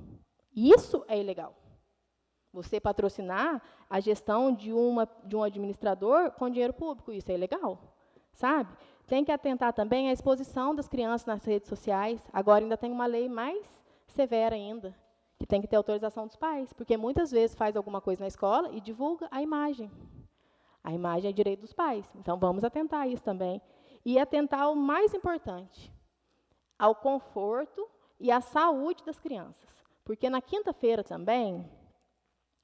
Isso é ilegal. Você patrocinar a gestão de um administrador com dinheiro público, isso é ilegal, sabe? Tem que atentar também à exposição das crianças nas redes sociais. Agora ainda tem uma lei mais severa ainda, que tem que ter autorização dos pais, porque muitas vezes faz alguma coisa na escola e divulga a imagem. A imagem é direito dos pais, então vamos atentar a isso também. E atentar ao mais importante, ao conforto e à saúde das crianças. Porque na quinta-feira também,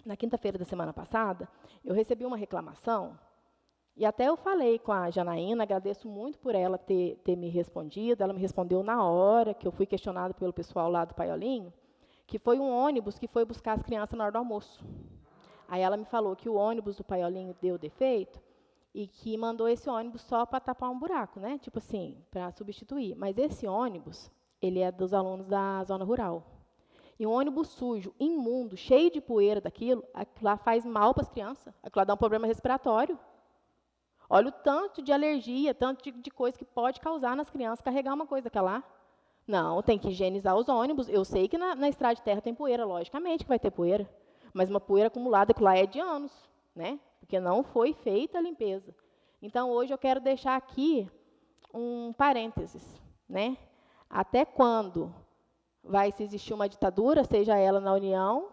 na quinta-feira da semana passada, eu recebi uma reclamação, e até eu falei com a Janaína, agradeço muito por ela ter me respondido, ela me respondeu na hora, que eu fui questionada pelo pessoal lá do Paiolinho, que foi um ônibus que foi buscar as crianças na hora do almoço. Aí ela me falou que o ônibus do Paiolinho deu defeito, e que mandou esse ônibus só para tapar um buraco, né? Tipo assim, para substituir. Mas esse ônibus, ele é dos alunos da zona rural. E um ônibus sujo, imundo, cheio de poeira daquilo, aquilo lá faz mal para as crianças, aquilo lá dá um problema respiratório. Olha o tanto de alergia, tanto de coisa que pode causar nas crianças carregar uma coisa daquela lá. Não, tem que higienizar os ônibus. Eu sei que na estrada de terra tem poeira, logicamente que vai ter poeira. Mas uma poeira acumulada, aquilo lá é de anos, né? Porque não foi feita a limpeza. Então, hoje eu quero deixar aqui um parênteses, né? Até quando vai se existir uma ditadura, seja ela na União,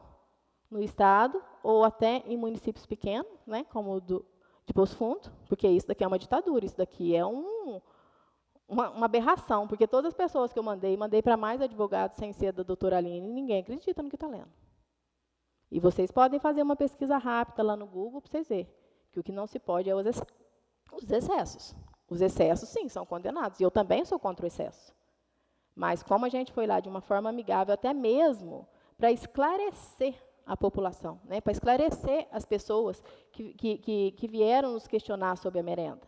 no Estado, ou até em municípios pequenos, né? Como o de Poço Fundo, porque isso daqui é uma ditadura, isso daqui é uma aberração, porque todas as pessoas que eu mandei para mais advogados sem ser da doutora Aline, ninguém acredita no que está lendo. E vocês podem fazer uma pesquisa rápida lá no Google para vocês verem que o que não se pode é os excessos. Os excessos, sim, são condenados. E eu também sou contra o excesso. Mas como a gente foi lá de uma forma amigável, até mesmo para esclarecer a população, né, para esclarecer as pessoas que vieram nos questionar sobre a merenda.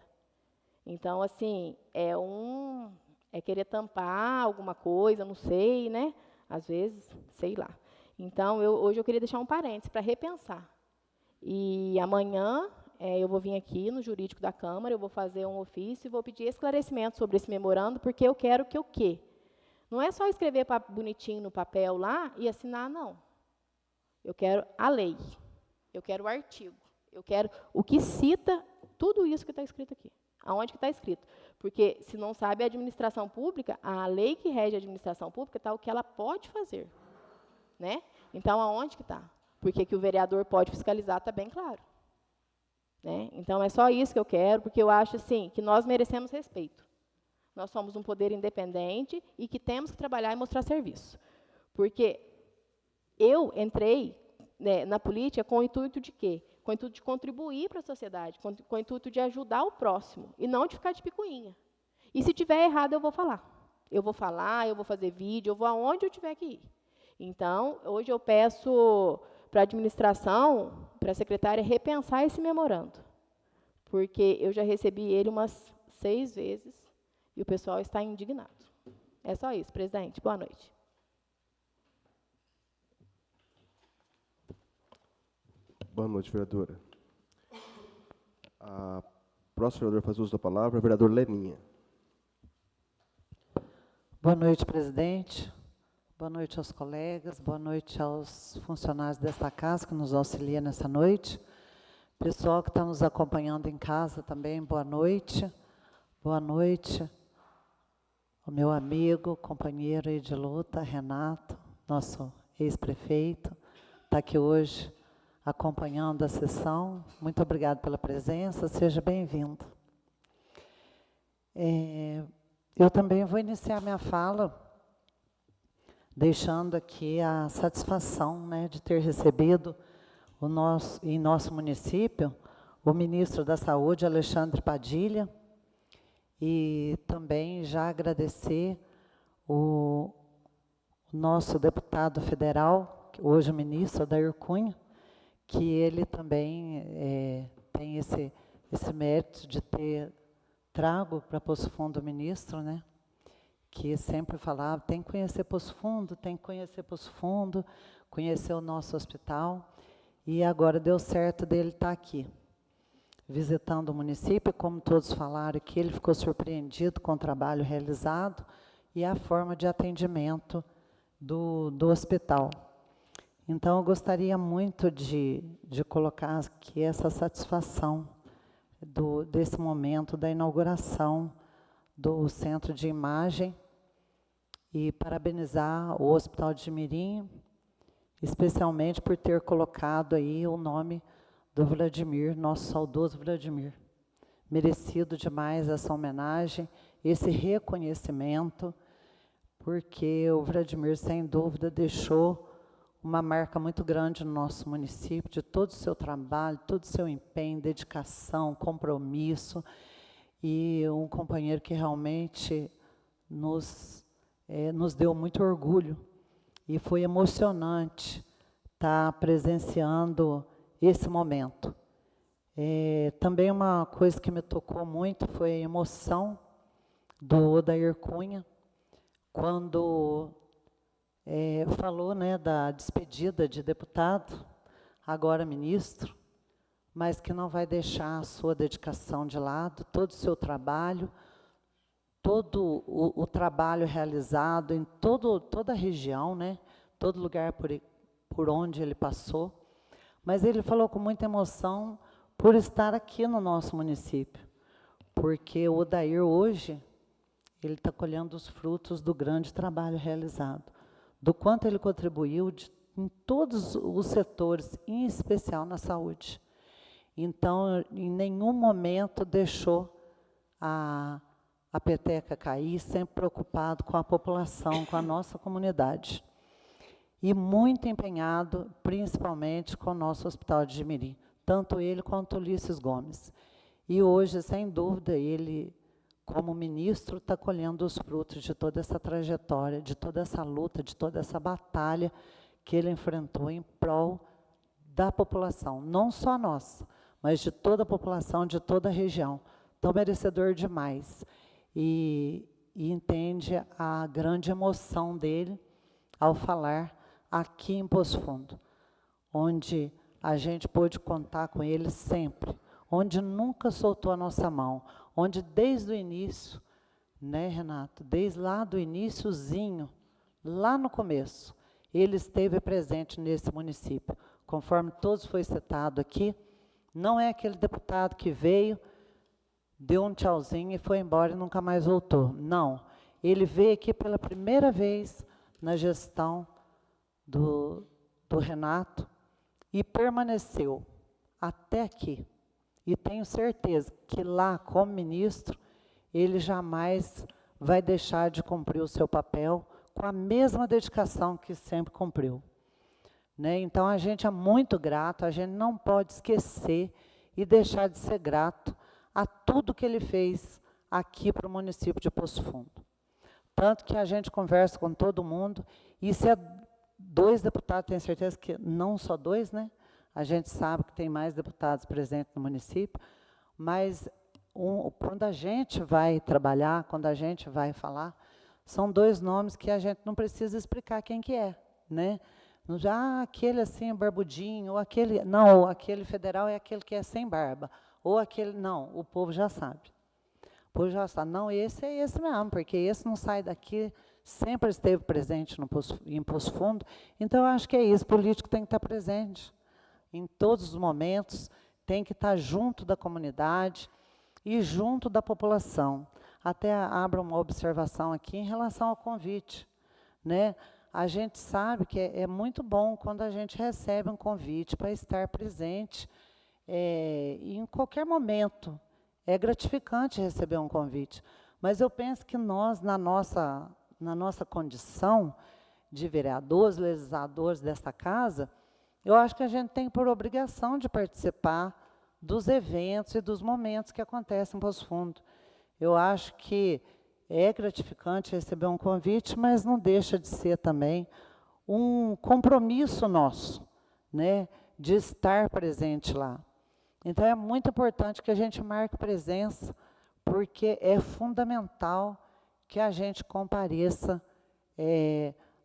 Então, assim, é querer tampar alguma coisa, não sei, né? Às vezes, sei lá. Então, hoje eu queria deixar um parênteses para repensar. E amanhã eu vou vir aqui no jurídico da Câmara, eu vou fazer um ofício e vou pedir esclarecimento sobre esse memorando, porque eu quero que o quê? Não é só escrever bonitinho no papel lá e assinar, não. Eu quero a lei, eu quero o artigo, eu quero o que cita tudo isso que está escrito aqui. Aonde que está escrito? Porque, se não sabe a administração pública, a lei que rege a administração pública está o que ela pode fazer. Né? Então, aonde que está? Porque que o vereador pode fiscalizar está bem claro. Né? Então, é só isso que eu quero, porque eu acho assim, que nós merecemos respeito. Nós somos um poder independente e que temos que trabalhar e mostrar serviço. Porque eu entrei, né, na política com o intuito de quê? Com o intuito de contribuir para a sociedade, com o intuito de ajudar o próximo, e não de ficar de picuinha. E se tiver errado, eu vou falar. Eu vou falar, eu vou fazer vídeo, eu vou aonde eu tiver que ir. Então, hoje eu peço para a administração, para a secretária, repensar esse memorando, porque eu já recebi ele umas 6 vezes e o pessoal está indignado. É só isso, presidente. Boa noite. Boa noite, vereadora. A próxima vereadora faz uso da palavra, o vereador Leninha. Boa noite, presidente. Boa noite aos colegas, boa noite aos funcionários desta casa que nos auxiliam nessa noite. Pessoal que está nos acompanhando em casa também, boa noite. Boa noite ao meu amigo, companheiro aí de luta, Renato, nosso ex-prefeito, está aqui hoje acompanhando a sessão. Muito obrigado pela presença, seja bem-vindo. Eu também vou iniciar minha fala deixando aqui a satisfação, né, de ter recebido em nosso município o ministro da Saúde, Alexandre Padilha, e também já agradecer o nosso deputado federal, hoje o ministro Adair Cunha, que ele também tem esse mérito de ter trago para Poço Fundo o ministro, né? Que sempre falava, tem que conhecer Poço Fundo, tem que conhecer Poço Fundo, conhecer o nosso hospital, e agora deu certo dele estar aqui, visitando o município, como todos falaram, que ele ficou surpreendido com o trabalho realizado e a forma de atendimento do hospital. Então, eu gostaria muito de colocar aqui essa satisfação desse momento da inauguração do Centro de Imagem e parabenizar o Hospital de Mirim, especialmente por ter colocado aí o nome do Vladimir, nosso saudoso Vladimir. Merecido demais essa homenagem, esse reconhecimento, porque o Vladimir, sem dúvida, deixou uma marca muito grande no nosso município, de todo o seu trabalho, todo o seu empenho, dedicação, compromisso, e um companheiro que realmente nos deu muito orgulho, e foi emocionante estar presenciando esse momento. Também uma coisa que me tocou muito foi a emoção do Odair Cunha, quando falou, né, da despedida de deputado, agora ministro, mas que não vai deixar a sua dedicação de lado, todo o seu trabalho, todo o trabalho realizado em toda a região, né, todo lugar por onde ele passou. Mas ele falou com muita emoção por estar aqui no nosso município, porque o Odair hoje, ele está colhendo os frutos do grande trabalho realizado, do quanto ele contribuiu em todos os setores, em especial na saúde. Então, em nenhum momento deixou a peteca cair, sempre preocupado com a população, com a nossa comunidade. E muito empenhado, principalmente, com o nosso Hospital de Jimirim, tanto ele quanto o Ulisses Gomes. E hoje, sem dúvida, ele, como ministro, está colhendo os frutos de toda essa trajetória, de toda essa luta, de toda essa batalha que ele enfrentou em prol da população, não só nossa, mas de toda a população, de toda a região. Tão merecedor demais. E entende a grande emoção dele ao falar aqui em Poço Fundo, onde a gente pôde contar com ele sempre, onde nunca soltou a nossa mão, onde desde o início, né, Renato, desde lá do iniciozinho, lá no começo, ele esteve presente nesse município, conforme todos foi citado aqui. Não é aquele deputado que veio, deu um tchauzinho e foi embora e nunca mais voltou. Não, ele veio aqui pela primeira vez na gestão do Renato e permaneceu até aqui. E tenho certeza que lá, como ministro, ele jamais vai deixar de cumprir o seu papel com a mesma dedicação que sempre cumpriu. Né? Então, a gente é muito grato, a gente não pode esquecer e deixar de ser grato a tudo que ele fez aqui para o município de Poço Fundo. Tanto que a gente conversa com todo mundo, e se é 2 deputados, tenho certeza que não só 2, né? A gente sabe que tem mais deputados presentes no município, mas quando a gente vai trabalhar, quando a gente vai falar, são 2 nomes que a gente não precisa explicar quem que é, né? Já aquele assim, barbudinho, ou aquele... Não, aquele federal é aquele que é sem barba. Ou aquele... Não, o povo já sabe. O povo já sabe. Não, esse é esse mesmo, porque esse não sai daqui, sempre esteve presente em Poço Fundo. Então, eu acho que é isso, o político tem que estar presente em todos os momentos, tem que estar junto da comunidade e junto da população. Até abro uma observação aqui em relação ao convite, né? A gente sabe que é muito bom quando a gente recebe um convite para estar presente em qualquer momento. É gratificante receber um convite. Mas eu penso que nós, na nossa condição, de vereadores, legisladores desta casa, eu acho que a gente tem por obrigação de participar dos eventos e dos momentos que acontecem em Poço Fundo. Eu acho que é gratificante receber um convite, mas não deixa de ser também um compromisso nosso, né, de estar presente lá. Então, é muito importante que a gente marque presença, porque é fundamental que a gente compareça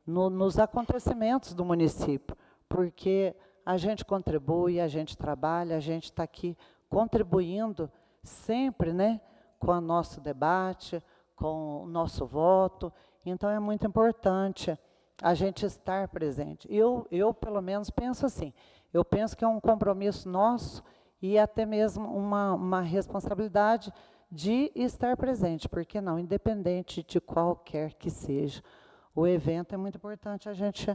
nos acontecimentos do município, porque a gente contribui, a gente trabalha, a gente está aqui contribuindo sempre, né, com o nosso debate, com o nosso voto. Então, é muito importante a gente estar presente. Eu pelo menos, penso assim, eu penso que é um compromisso nosso e até mesmo uma responsabilidade de estar presente, porque não, independente de qualquer que seja o evento, é muito importante a gente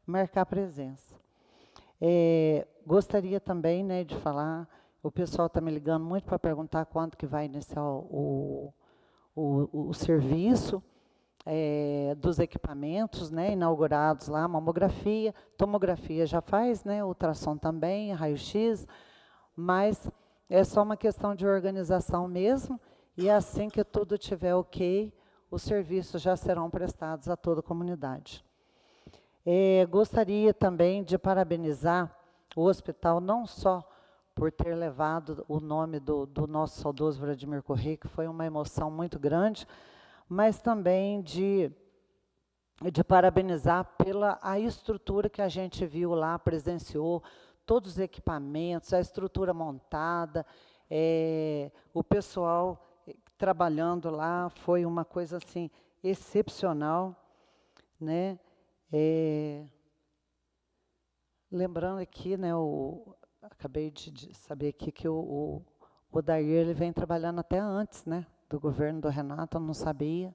marcar presença. Gostaria também, né, de falar, o pessoal está me ligando muito para perguntar quando que vai iniciar o serviço dos equipamentos, né, inaugurados lá, mamografia, tomografia já faz, né, ultrassom também, raio-x, mas é só uma questão de organização mesmo, e assim que tudo estiver ok, os serviços já serão prestados a toda a comunidade. Gostaria também de parabenizar o hospital, não só por ter levado o nome do nosso saudoso Vladimir Correia, que foi uma emoção muito grande, mas também de parabenizar pela a estrutura que a gente viu lá, presenciou, todos os equipamentos, a estrutura montada, o pessoal trabalhando lá, foi uma coisa assim excepcional, né? Lembrando aqui, né, acabei de saber aqui que o Odair, ele vem trabalhando até antes, né, do governo do Renato, eu não sabia,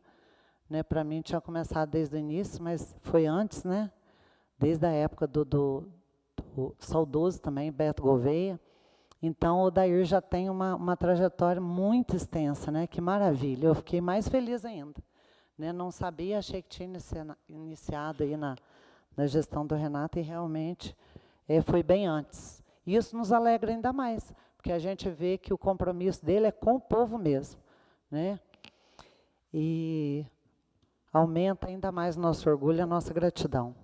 né, para mim tinha começado desde o início, mas foi antes, né, desde a época do saudoso também, Beto Gouveia. Então, o Odair já tem uma trajetória muito extensa, né, que maravilha, eu fiquei mais feliz ainda, né, não sabia, achei que tinha iniciado aí na gestão do Renato e realmente foi bem antes. Isso nos alegra ainda mais, porque a gente vê que o compromisso dele é com o povo mesmo, né? E aumenta ainda mais o nosso orgulho e a nossa gratidão.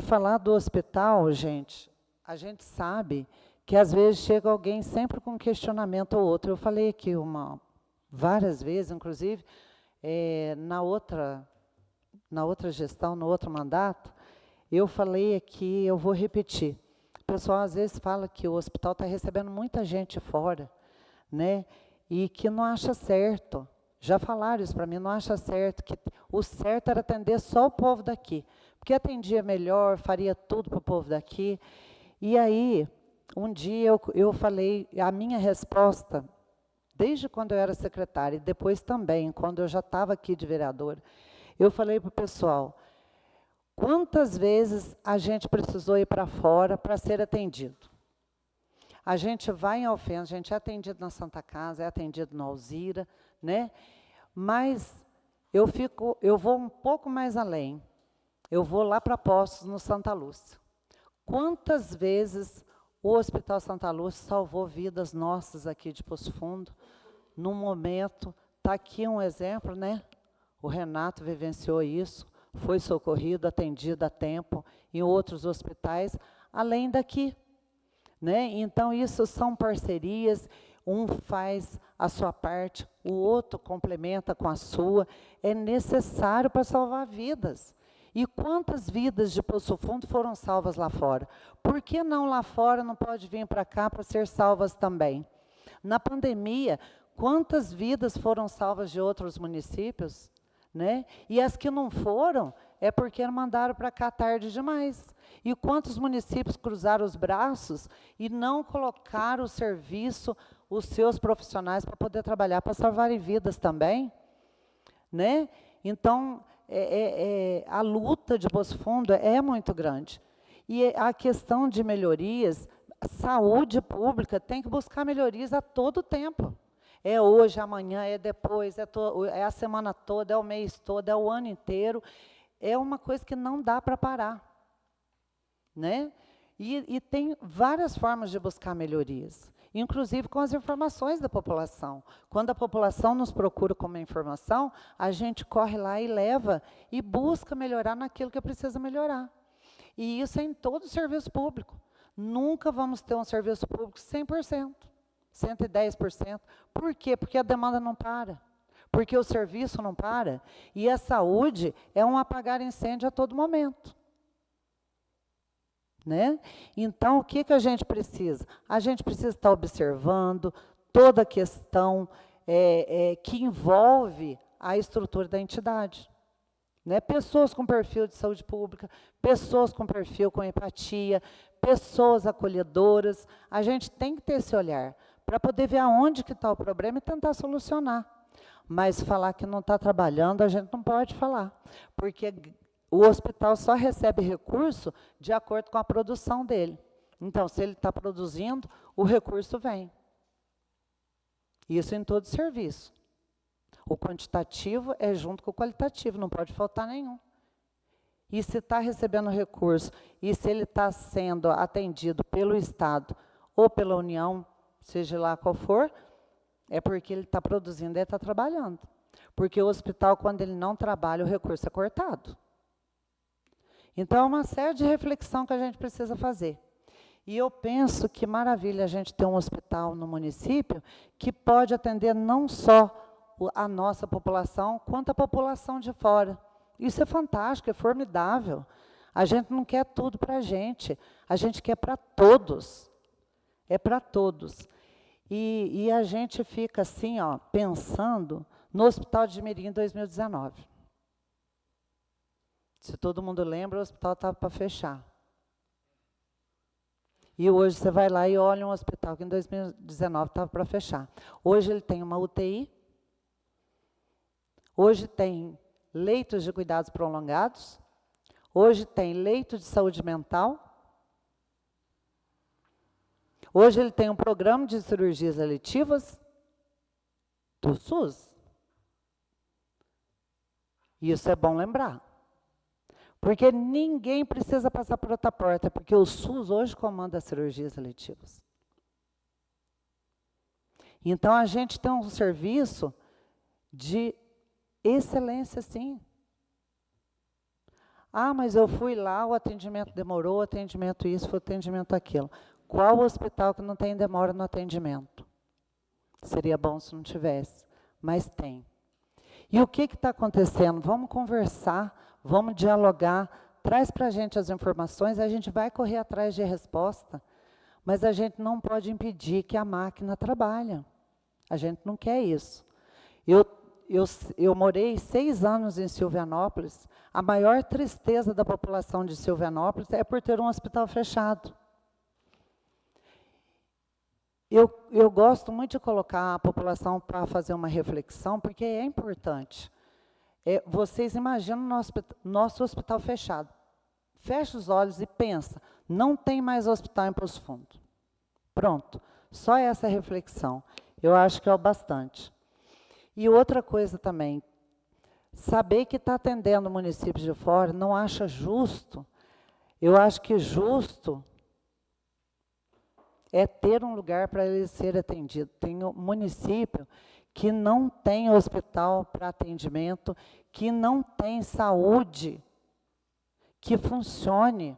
Falar do hospital, gente, a gente sabe que às vezes chega alguém sempre com um questionamento ou outro. Eu falei aqui várias vezes, inclusive, na outra gestão, no outro mandato, eu falei aqui, eu vou repetir. O pessoal às vezes fala que o hospital está recebendo muita gente fora, né? E que não acha certo. Já falaram isso para mim, não acha certo, que o certo era atender só o povo daqui. Porque atendia melhor, faria tudo para o povo daqui. E aí, um dia eu falei, a minha resposta, desde quando eu era secretária, e depois também, quando eu já estava aqui de vereadora, eu falei para o pessoal, quantas vezes a gente precisou ir para fora para ser atendido? A gente vai em Alfenas, a gente é atendido na Santa Casa, é atendido na Alzira, né? Mas eu vou um pouco mais além. Eu vou lá para Poços, no Santa Lúcia. Quantas vezes o Hospital Santa Lúcia salvou vidas nossas aqui de Poço Fundo? Num momento, está aqui um exemplo, né? O Renato vivenciou isso, foi socorrido, atendido a tempo em outros hospitais, além daqui, né? Então, isso são parcerias, um faz a sua parte, o outro complementa com a sua, é necessário para salvar vidas. E quantas vidas de Poço Fundo foram salvas lá fora? Por que não lá fora não pode vir para cá para ser salvas também? Na pandemia, quantas vidas foram salvas de outros municípios? Né? E as que não foram, é porque mandaram para cá tarde demais. E quantos municípios cruzaram os braços e não colocaram o serviço, os seus profissionais, para poder trabalhar, para salvarem vidas também? Né? Então, a luta de Poço Fundo é muito grande. E a questão de melhorias, a saúde pública tem que buscar melhorias a todo tempo. É hoje, amanhã, é depois, é a semana toda, é o mês todo, é o ano inteiro. é uma coisa que não dá para parar, né? E tem várias formas de buscar melhorias, inclusive com as informações da população. Quando a população nos procura com uma informação, a gente corre lá e leva e busca melhorar naquilo que precisa melhorar. E isso é em todo o serviço público. Nunca vamos ter um serviço público 100%, 110%. Por quê? Porque a demanda não para, porque o serviço não para, e a saúde é um apagar incêndio a todo momento. Né? Então, o que a gente precisa? A gente precisa estar observando toda a questão que envolve a estrutura da entidade. Né? Pessoas com perfil de saúde pública, pessoas com perfil com empatia, pessoas acolhedoras. A gente tem que ter esse olhar para poder ver aonde que está o problema e tentar solucionar. Mas falar que não está trabalhando, a gente não pode falar, porque o hospital só recebe recurso de acordo com a produção dele. Então, se ele está produzindo, o recurso vem. Isso em todo serviço. O quantitativo é junto com o qualitativo, não pode faltar nenhum. E se está recebendo recurso, e se ele está sendo atendido pelo Estado ou pela União, seja lá qual for, é porque ele está produzindo e está trabalhando. Porque o hospital, quando ele não trabalha, o recurso é cortado. Então, é uma série de reflexão que a gente precisa fazer. E eu penso que maravilha a gente ter um hospital no município que pode atender não só a nossa população, quanto a população de fora. Isso é fantástico, é formidável. A gente não quer tudo para a gente quer para todos. É para todos. E a gente fica assim, ó, pensando no Hospital de Mirim em 2019. Se todo mundo lembra, o hospital estava para fechar. E hoje você vai lá e olha um hospital que em 2019 estava para fechar. Hoje ele tem uma UTI, hoje tem leitos de cuidados prolongados, hoje tem leito de saúde mental, hoje ele tem um programa de cirurgias eletivas do SUS. Isso é bom lembrar. Porque ninguém precisa passar por outra porta, porque o SUS hoje comanda as cirurgias eletivas. Então, a gente tem um serviço de excelência, sim. Ah, mas eu fui lá, o atendimento demorou, o atendimento isso, foi o atendimento aquilo. Qual hospital que não tem demora no atendimento? Seria bom se não tivesse, mas tem. E o que está acontecendo? Vamos conversar. Vamos dialogar, traz para a gente as informações, a gente vai correr atrás de resposta, mas a gente não pode impedir que a máquina trabalhe. A gente não quer isso. Eu morei 6 anos em Silvianópolis, a maior tristeza da população de Silvianópolis é por ter um hospital fechado. Eu gosto muito de colocar a população para fazer uma reflexão, porque é importante. Vocês imaginam nosso hospital fechado. Fecha os olhos e pensa, não tem mais hospital em Poço Fundo. Pronto, só essa reflexão. Eu acho que é o bastante. E outra coisa também, saber que está atendendo municípios de fora, não acha justo. Eu acho que justo é ter um lugar para ele ser atendido. Tem um município que não tem hospital para atendimento, que não tem saúde que funcione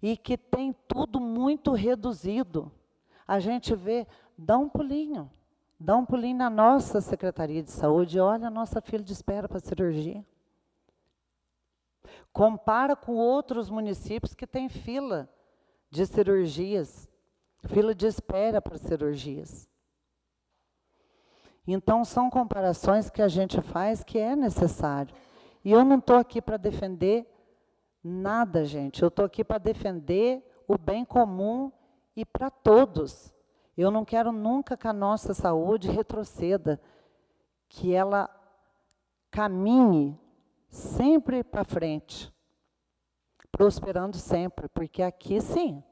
e que tem tudo muito reduzido. A gente vê, dá um pulinho na nossa Secretaria de Saúde, olha a nossa fila de espera para cirurgia. Compara com outros municípios que têm fila de cirurgias, fila de espera para cirurgias. Então, são comparações que a gente faz que é necessário. E eu não estou aqui para defender nada, gente. Eu estou aqui para defender o bem comum e para todos. Eu não quero nunca que a nossa saúde retroceda, que ela caminhe sempre para frente, prosperando sempre, porque aqui sim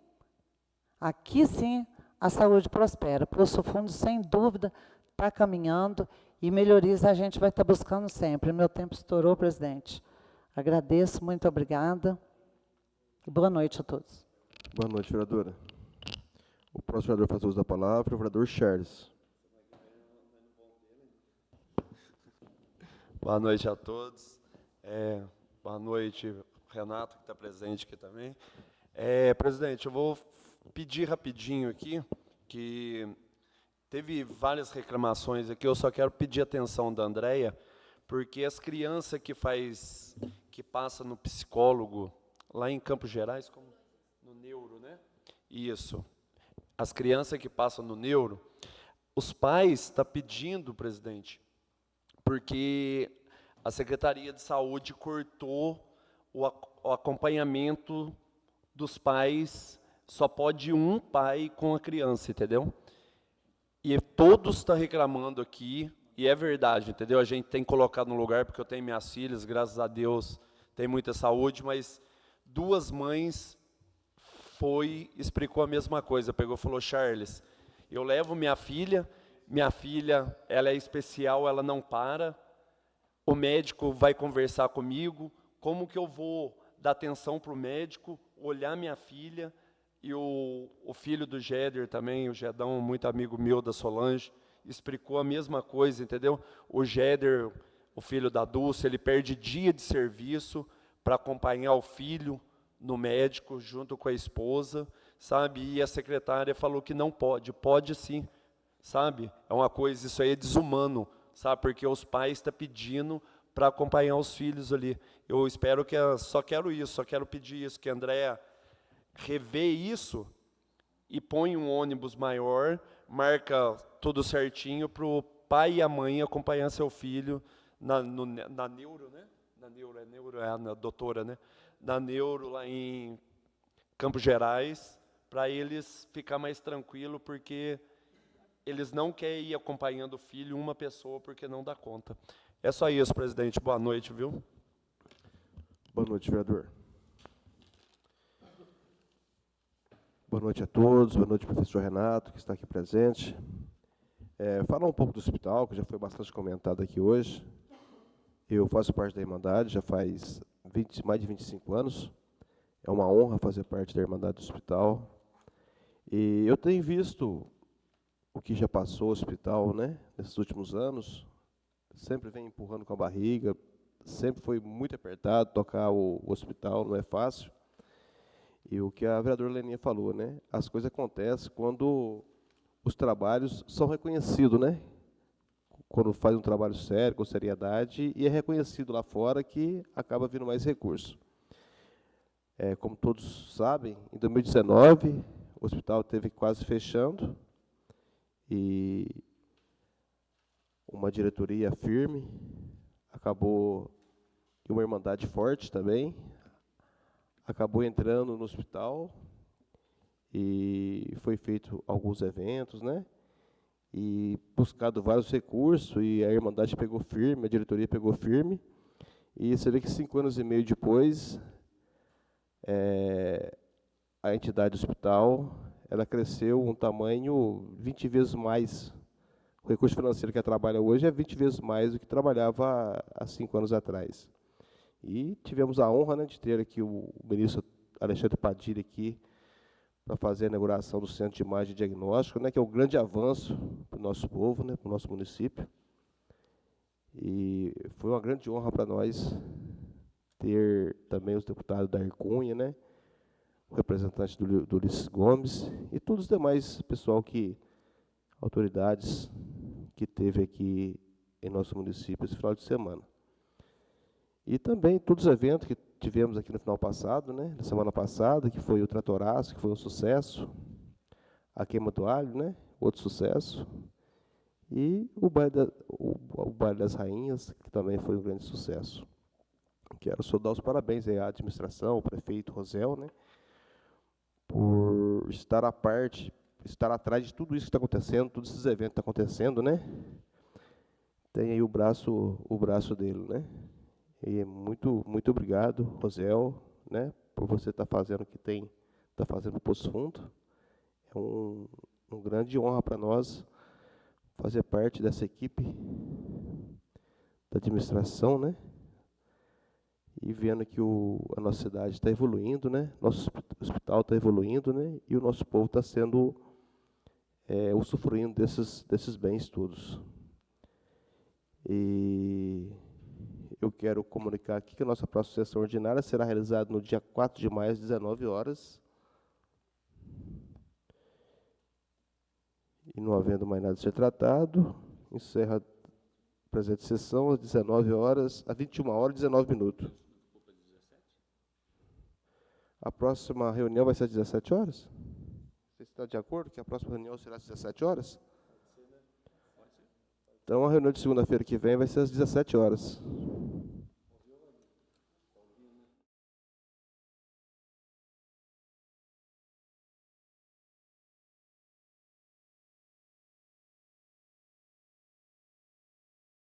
a saúde prospera. Poço Fundo, sem dúvida, está caminhando e melhorias a gente vai estar buscando sempre. Meu tempo estourou, presidente. Agradeço, muito obrigada. Boa noite a todos. Boa noite, vereadora. O próximo vereador faz uso da palavra, o vereador Charles. Boa noite a todos. Boa noite, Renato, que está presente aqui também. Presidente, eu vou pedir rapidinho aqui, que teve várias reclamações aqui, eu só quero pedir atenção da Andréia, porque as crianças que passam no psicólogo, lá em Campos Gerais, no neuro, né? Isso. As crianças que passam no neuro, os pais estão pedindo, presidente, porque a Secretaria de Saúde cortou o acompanhamento dos pais, só pode um pai com a criança, entendeu? E todos estão reclamando aqui, e é verdade, entendeu? A gente tem que colocar no lugar, porque eu tenho minhas filhas, graças a Deus, tem muita saúde, mas 2 mães explicou a mesma coisa, pegou e falou: Charles, eu levo minha filha, ela é especial, ela não para, o médico vai conversar comigo, como que eu vou dar atenção para o médico, olhar minha filha, e o filho do Géder também, o Gedão, muito amigo meu da Solange, explicou a mesma coisa, entendeu? O Géder, o filho da Dulce, ele perde dia de serviço para acompanhar o filho no médico, junto com a esposa, sabe? E a secretária falou que não pode sim, sabe? É uma coisa, isso aí é desumano, sabe? Porque os pais estão pedindo para acompanhar os filhos ali. Eu espero que, só quero pedir isso, que a Andréa revê isso e põe um ônibus maior, marca tudo certinho para o pai e a mãe acompanhar seu filho na neuro, né? Neuro é a doutora, né? Na neuro, lá em Campos Gerais, para eles ficar mais tranquilo, porque eles não querem ir acompanhando o filho, uma pessoa, porque não dá conta. É só isso, presidente. Boa noite, viu? Boa noite, vereador. Boa noite a todos, boa noite, professor Renato, que está aqui presente. Falar um pouco do hospital, que já foi bastante comentado aqui hoje. Eu faço parte da Irmandade, já faz mais de 25 anos. É uma honra fazer parte da Irmandade do hospital. E eu tenho visto o que já passou o hospital, né, nesses últimos anos. Sempre vem empurrando com a barriga, sempre foi muito apertado, tocar o hospital não é fácil. E o que a vereadora Leninha falou, né, as coisas acontecem quando os trabalhos são reconhecidos, né? Quando faz um trabalho sério, com seriedade, e é reconhecido lá fora, que acaba vindo mais recurso. Como todos sabem, em 2019, o hospital teve quase fechando, e uma diretoria firme acabou, e uma irmandade forte também, acabou entrando no hospital, e foi feito alguns eventos, né? E buscado vários recursos, e a Irmandade pegou firme, a diretoria pegou firme, e você vê que 5 anos e meio depois, a entidade do hospital, ela cresceu um tamanho 20 vezes mais. O recurso financeiro que ela trabalha hoje é 20 vezes mais do que trabalhava há 5 anos atrás. E tivemos a honra, né, de ter aqui o ministro Alexandre Padilha aqui, para fazer a inauguração do Centro de Imagem e Diagnóstico, né, que é um grande avanço para o nosso povo, né, para o nosso município. E foi uma grande honra para nós ter também os deputados da Cunha, né, o representante do Ulisses Gomes e todos os demais pessoal autoridades que teve aqui em nosso município esse final de semana. E também todos os eventos que tivemos aqui no final passado, né, na semana passada, que foi o Tratoraço, que foi um sucesso, a Queima do Alho, né, outro sucesso, e o Baile das Rainhas, que também foi um grande sucesso. Quero só dar os parabéns à administração, ao prefeito Rosel, né, por estar estar atrás de tudo isso que está acontecendo, todos esses eventos que estão acontecendo, né, tem aí o braço dele, né. E muito obrigado, Rosel, né, por você estar fazendo o que está fazendo no Poço Fundo. É uma grande honra para nós fazer parte dessa equipe da administração, né? e vendo que a nossa cidade está evoluindo, né? Nosso hospital está evoluindo, né? E o nosso povo está sendo usufruindo desses bens todos. E eu quero comunicar aqui que a nossa próxima sessão ordinária será realizada no dia 4 de maio, às 19 horas. E não havendo mais nada a ser tratado, encerra a presente sessão às 19 horas, às 21 horas e 19 minutos. A próxima reunião vai ser às 17 horas? Você está de acordo que a próxima reunião será às 17 horas? Então, a reunião de segunda-feira que vem vai ser às 17 horas.